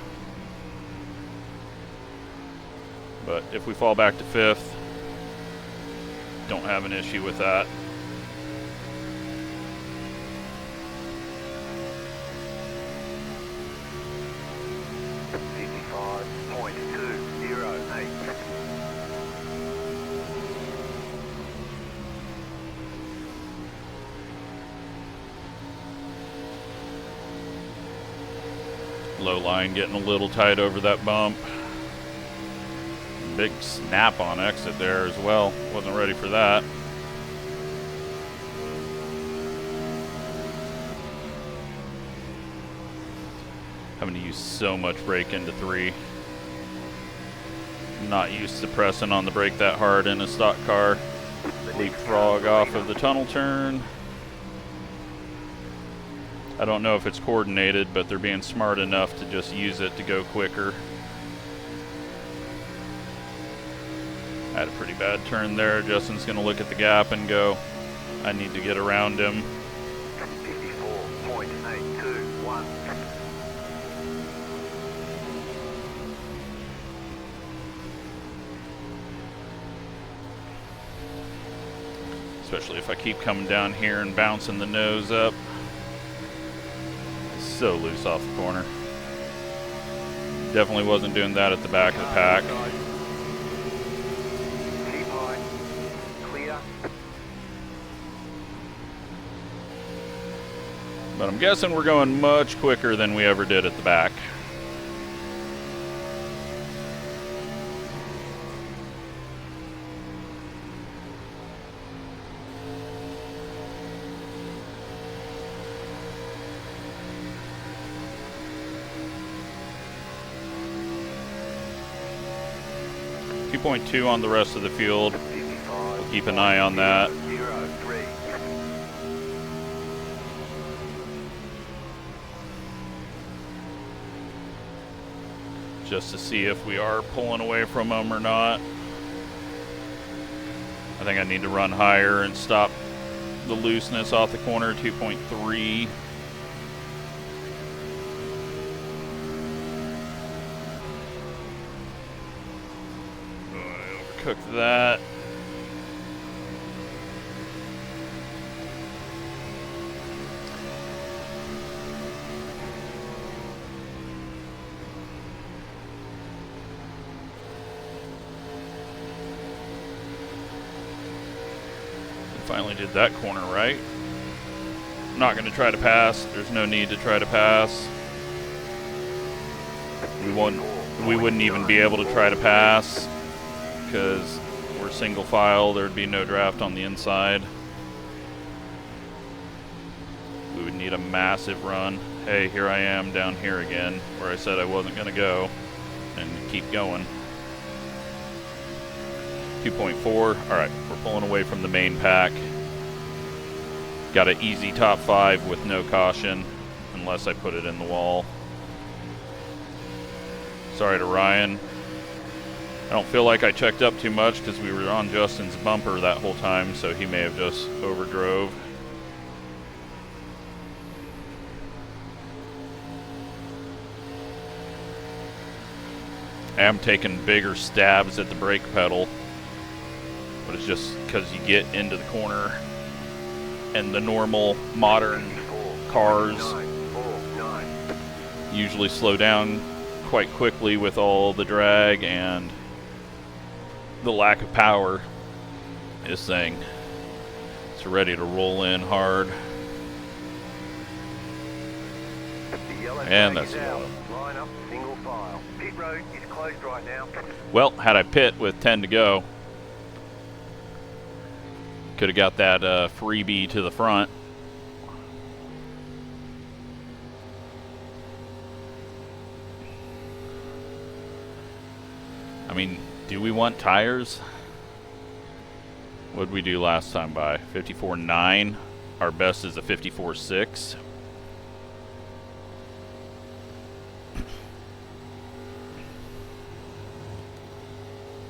But if we fall back to 5th, don't have an issue with that. Low line getting a little tight over that bump. Big snap on exit there as well. Wasn't ready for that. Having to use so much brake into 3. Not used to pressing on the brake that hard in a stock car. Leapfrog off of the tunnel turn. I don't know if it's coordinated, but they're being smart enough to just use it to go quicker. I had a pretty bad turn there. Justin's going to look at the gap and go, I need to get around him. 54.821. Especially if I keep coming down here and bouncing the nose up. So loose off the corner. Definitely wasn't doing that at the back of the pack. Keep high. Clear. But I'm guessing we're going much quicker than we ever did at the back. .2 on the rest of the field. We'll keep an eye on that. 03. Just to see if we are pulling away from them or not. I think I need to run higher and stop the looseness off the corner. 2.3. Cook that. Finally did that corner right. I'm not going to try to pass. There's no need to try to pass. We wouldn't even be able to try to pass because we're single file. There'd be no draft on the inside. We would need a massive run. Hey, here I am down here again where I said I wasn't going to go, and keep going. 2.4. All right, we're pulling away from the main pack. Got an easy top 5 with no caution, unless I put it in the wall. Sorry to Ryan. I don't feel like I checked up too much because we were on Justin's bumper that whole time, so he may have just overdrove. I am taking bigger stabs at the brake pedal, but it's just because you get into the corner and the normal modern cars usually slow down quite quickly with all the drag and the lack of power. This thing is ready to roll in hard. And that's yellow. Line up, single file. Pit road is closed right now. Well, had I pit with 10 to go, could have got that freebie to the front. I mean, do we want tires? What did we do last time by? 54.9. Our best is a 54.6.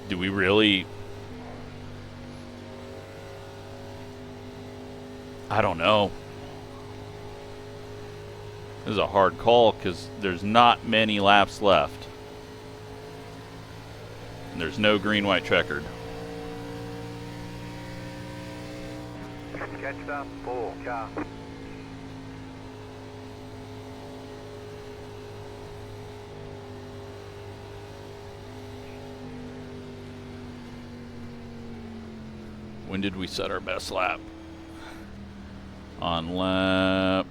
Do we really? I don't know. This is a hard call because there's not many laps left. And there's no green, white checkered. Catch up, 4 car. When did we set our best lap? On lap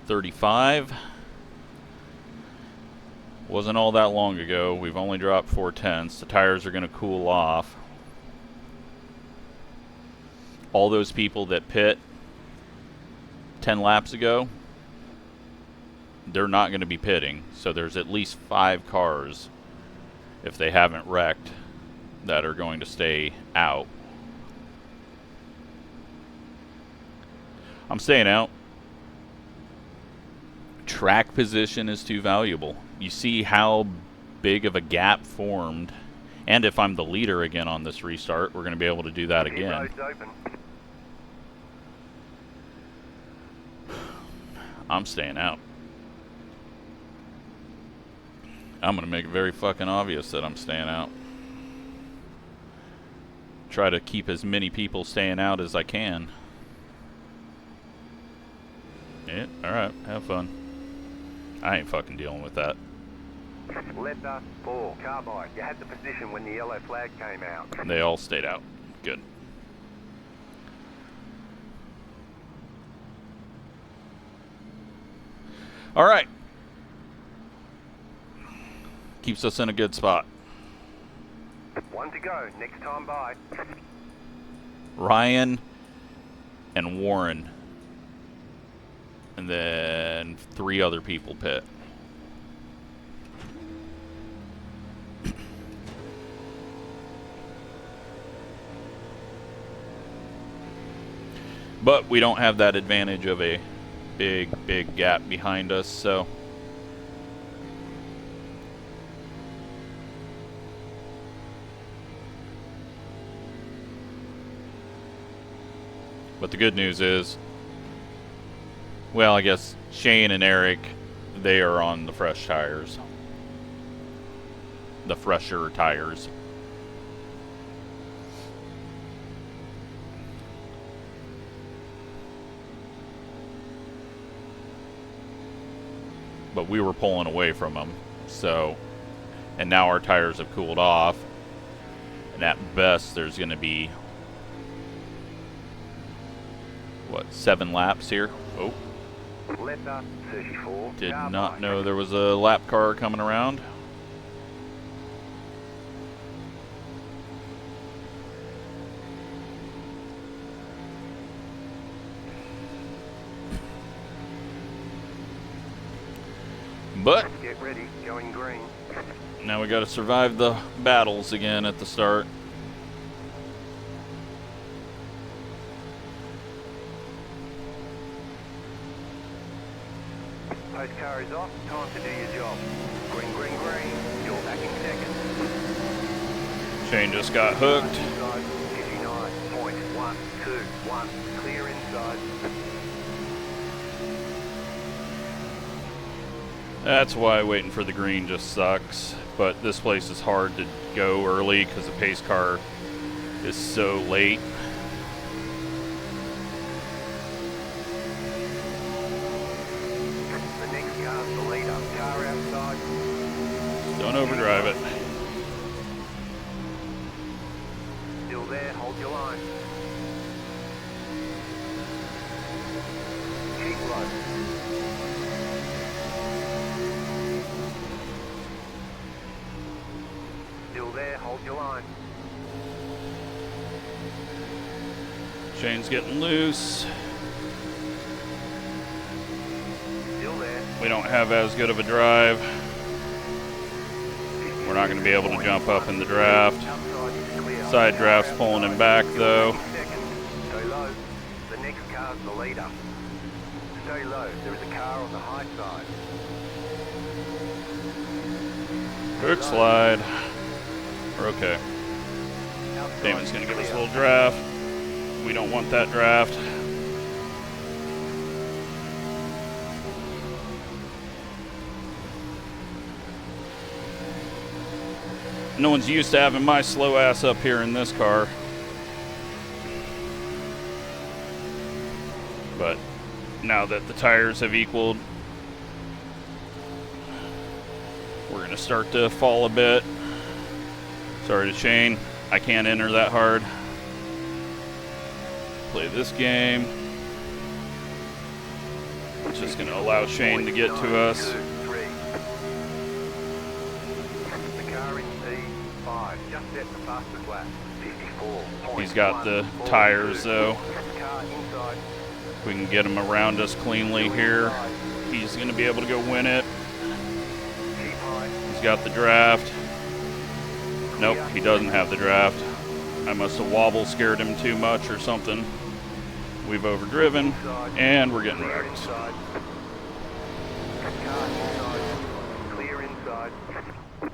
35. Wasn't all that long ago. We've only dropped 4/10. The tires are going to cool off. All those people that pit 10 laps ago, they're not going to be pitting. So there's at least 5 cars, if they haven't wrecked, that are going to stay out. I'm staying out. Track position is too valuable. You see how big of a gap formed. And if I'm the leader again on this restart, we're going to be able to do that again. Road's open. I'm staying out. I'm going to make it very fucking obvious that I'm staying out. Try to keep as many people staying out as I can. Yeah, alright, have fun. I ain't fucking dealing with that. Letter 4, carbide. You had the position when the yellow flag came out. They all stayed out. Good. Alright. Keeps us in a good spot. 1 to go, next time by. Ryan and Warren. And then 3 other people pit. But we don't have that advantage of a big gap behind us, so but the good news is, well, I guess Shane and Eric, they are on the fresh tires. The fresher tires. But we were pulling away from them, so, and now our tires have cooled off, and at best there's going to be, what, 7 laps here? Oh, Letter 34. did carbide. not know there was a lap car coming around. But Get ready, going green. now we got to survive the battles again at the start. Post car is off, time to do your job. Green, green, green. You're back in second. Shane just got hooked. Inside, 59.121. Clear inside. That's why waiting for the green just sucks. But this place is hard to go early because the pace car is so late. The next car's the leader. Car outside. Don't overdrive it. Still there, hold your line. Keep low. Still there, hold your line. Shane's getting loose. Still there. We don't have as good of a drive. We're not going to be able to jump up in the draft. Outside is clear. Side draft's pulling him back though. 50 seconds. car's the leader. Stay low, there is a car on the high side. Quick slide. We're okay. Damon's gonna give us a little draft. We don't want that draft. No one's used to having my slow ass up here in this car. But now that the tires have equaled, we're gonna start to fall a bit. Sorry to Shane, I can't enter that hard. Play this game. It's just gonna allow Shane to get to us. He's got the tires though. If we can get him around us cleanly here, he's gonna be able to go win it. He's got the draft. Nope, he doesn't have the draft. I must have wobble scared him too much or something. We've overdriven, and we're getting wrecked. Clear inside.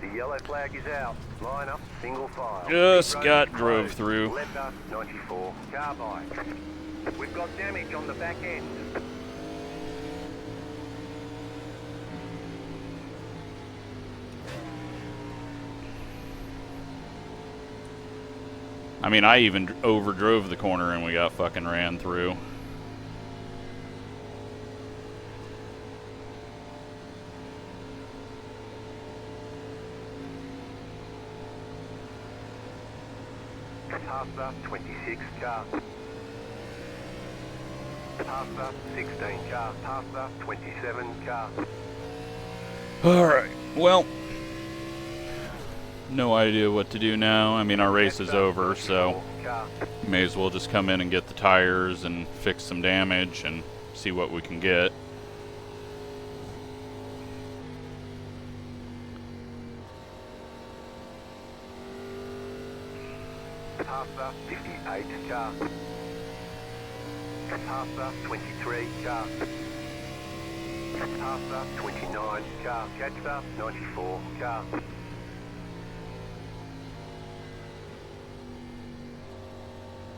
The yellow flag is out. Line up, single file. Just got drove through. Left us, 94. Car by. We've got damage on the back end. I mean, I even overdrove the corner and we got fucking ran through. Pasta, 26 car. Pasta, 16 car. Pasta, 27 car. Alright, well, no idea what to do now. I mean, our race is over, so may as well just come in and get the tires and fix some damage and see what we can get. Pasta, 58 car. Pasta, 23 car. Pasta, 29 car. Catcher, 94 car.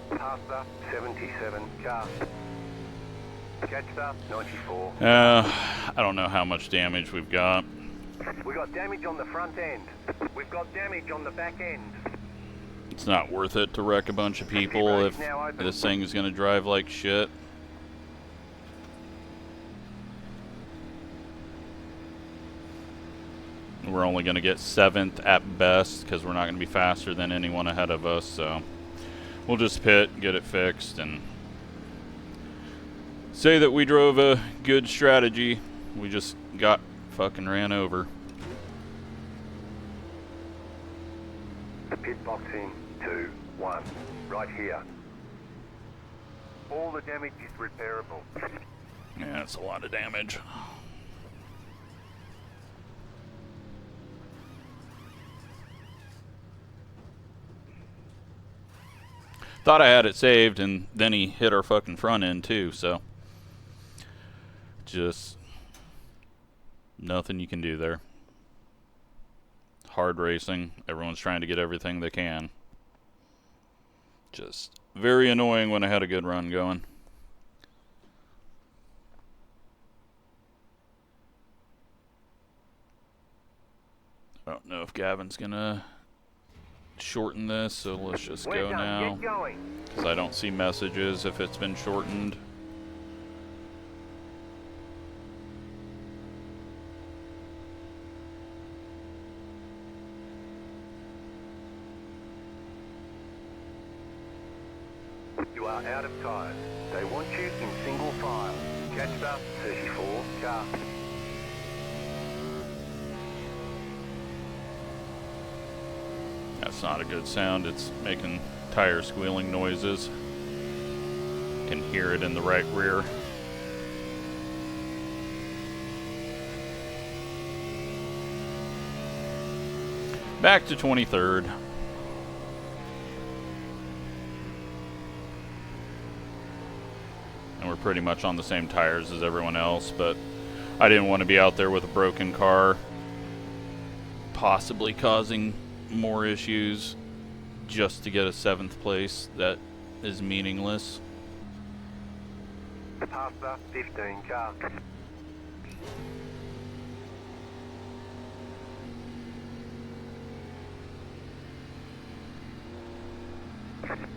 Pasta, 77 car. Catcher, 94. I don't know how much damage we've got. We got damage on the front end. We've got damage on the back end. It's not worth it to wreck a bunch of people if this thing is going to drive like shit. We're only going to get 7th at best because we're not going to be faster than anyone ahead of us, so we'll just pit, get it fixed, and say that we drove a good strategy. We just got fucking ran over. Pit boxing 2, 1, right here. All the damage is repairable. Yeah, it's a lot of damage. Thought I had it saved, and then he hit our fucking front end too, so just nothing you can do there. Hard racing. Everyone's trying to get everything they can. Just very annoying when I had a good run going. I don't know if Gavin's gonna shorten this, so let's just go now. Because I don't see messages if it's been shortened. You are out of tires. They want you in single file. Catch up, 34 car. That's not a good sound. It's making tire squealing noises. Can hear it in the right rear. Back to 23rd. And we're pretty much on the same tires as everyone else, but I didn't want to be out there with a broken car, possibly causing more issues just to get a 7th place. That is meaningless. Past the 15 car.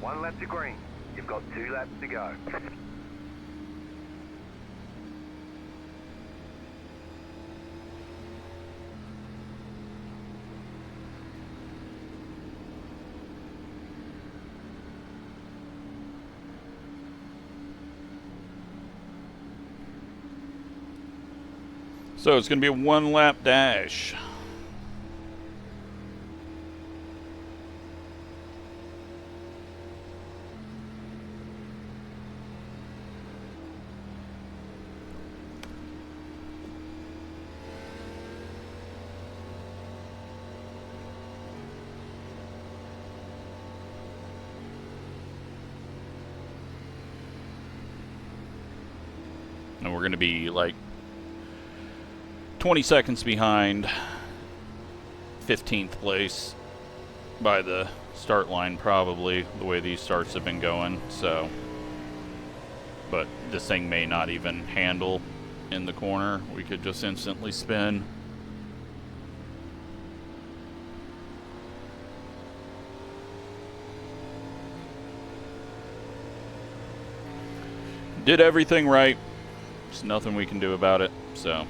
One lap to green. You've got 2 laps to go. So it's going to be a 1-lap dash. And we're going to be like 20 seconds behind 15th place by the start line, probably, the way these starts have been going. So, but this thing may not even handle in the corner. We could just instantly spin. Did everything right. There's nothing we can do about it, so.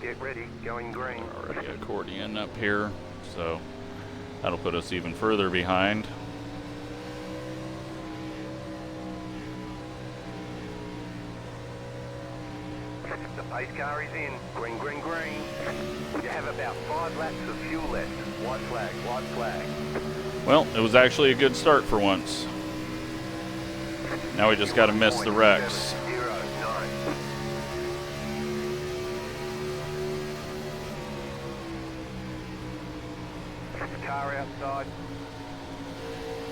Get ready, going green. Already accordion up here, so that'll put us even further behind. The pace car is in. Green, green, green. You have about 5 laps of fuel left. White flag, white flag. Well, it was actually a good start for once. Now we just got to miss the wrecks. 0.09. Car outside.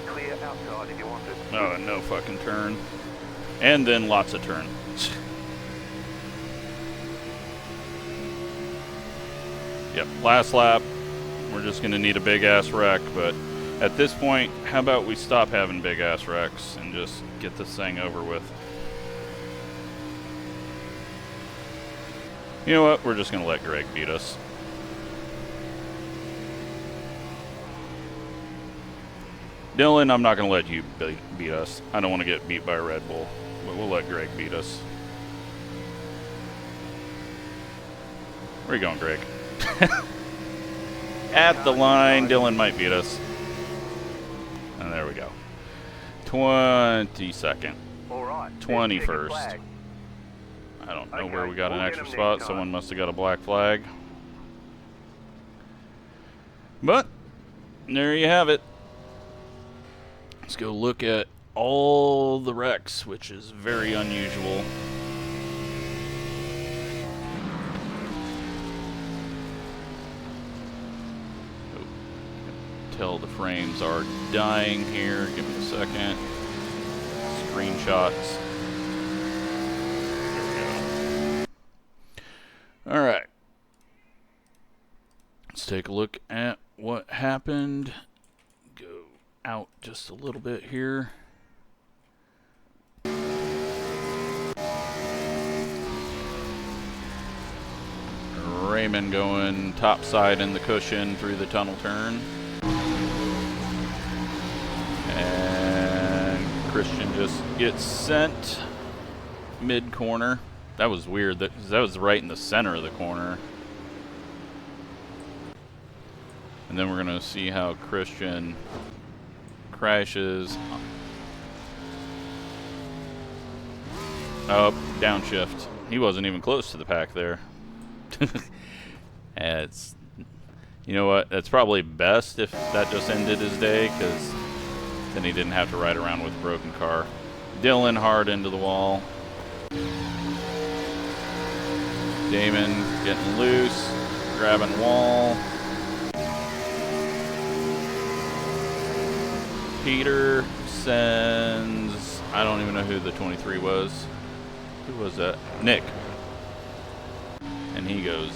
Clear outside if you want it. Oh, no fucking turn. And then lots of turn. Yep, last lap. We're just going to need a big-ass wreck, but at this point, how about we stop having big-ass wrecks and just get this thing over with? You know what? We're just going to let Greg beat us. Dylan, I'm not going to let you beat us. I don't want to get beat by a Red Bull, but we'll let Greg beat us. Where are you going, Greg? At the line, Dylan might beat us. And there we go. 22nd. All right. 21st. I don't know where we got an extra spot. Someone must have got a black flag. But, there you have it. Let's go look at all the wrecks, which is very unusual. Tell the frames are dying here. Give me a second. Screenshots. Alright. Let's take a look at what happened. Go out just a little bit here. Raymond going top side in the cushion through the tunnel turn. And Christian just gets sent mid-corner. That was weird. That was right in the center of the corner. And then we're going to see how Christian crashes. Oh, downshift. He wasn't even close to the pack there. And it's, you know what? That's probably best if that just ended his day, because then he didn't have to ride around with a broken car. Dylan hard into the wall. Damon getting loose, grabbing wall. Peter sends, I don't even know who the 23 was. Who was that? Nick. And he goes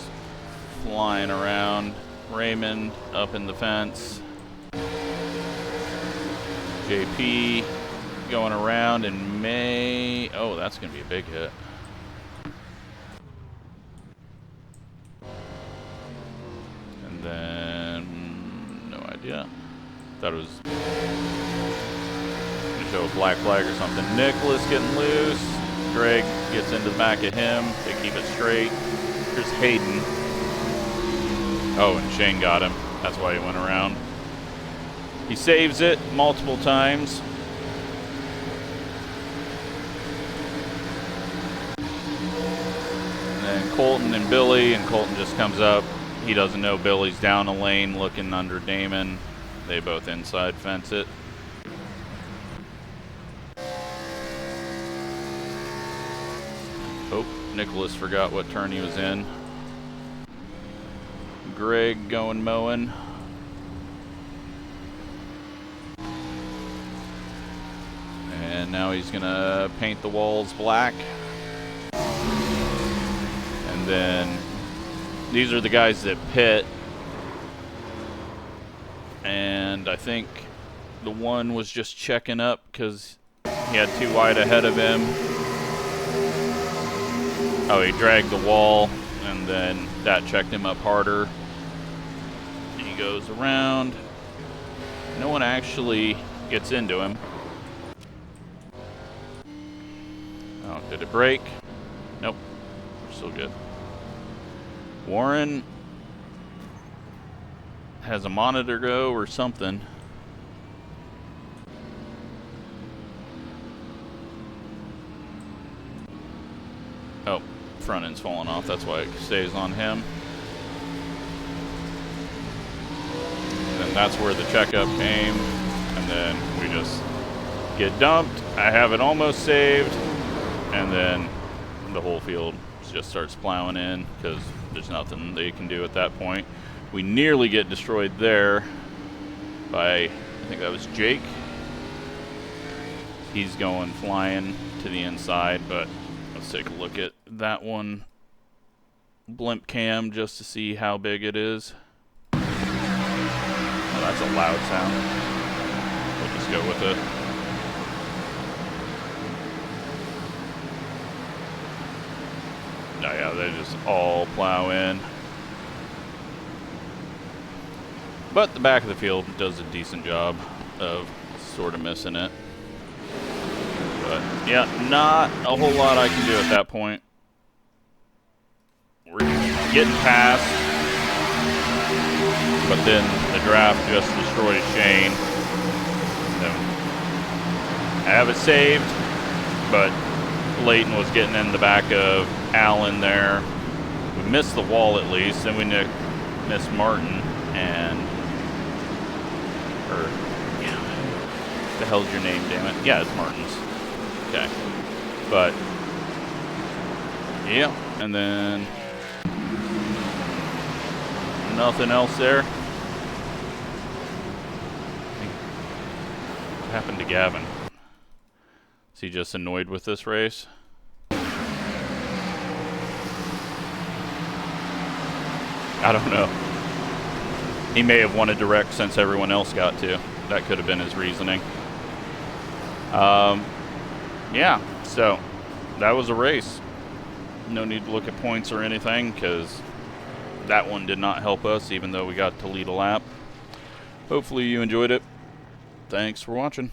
flying around. Raymond up in the fence. JP going around, and May. Oh, that's going to be a big hit. And then, no idea. Thought it was going to show a black flag or something. Nicholas getting loose. Greg gets into the back of him. They keep it straight. Here's Hayden. Oh, and Shane got him. That's why he went around. He saves it multiple times. And then Colton and Billy, and Colton just comes up. He doesn't know Billy's down a lane looking under Damon. They both inside fence it. Oh, Nicholas forgot what turn he was in. Greg going mowing. And now he's gonna paint the walls black. And then these are the guys that pit. And I think the one was just checking up because he had too wide ahead of him. Oh, he dragged the wall, and then that checked him up harder. He goes around. No one actually gets into him. Oh, did it break? Nope. We're still good. Warren has a monitor go or something. Oh, front end's falling off. That's why it stays on him. And that's where the checkup came. And then we just get dumped. I have it almost saved. And then the whole field just starts plowing in because there's nothing they can do at that point. We nearly get destroyed there by, I think that was Jake. He's going flying to the inside, but let's take a look at that one blimp cam just to see how big it is. Oh, that's a loud sound. We'll just go with it. Oh yeah, they just all plow in. But the back of the field does a decent job of sort of missing it. But yeah, not a whole lot I can do at that point. We're getting past, but then the draft just destroys Shane. So I have it saved, but Leighton was getting in the back of Allen there. We missed the wall at least, and we missed Martin and the hell's your name, damn it? Yeah, it's Martin's. Okay. But yeah, and then nothing else there. What happened to Gavin? Is he just annoyed with this race? I don't know. He may have wanted to wreck since everyone else got to. That could have been his reasoning. Yeah, so that was a race. No need to look at points or anything because that one did not help us even though we got to lead a lap. Hopefully you enjoyed it. Thanks for watching.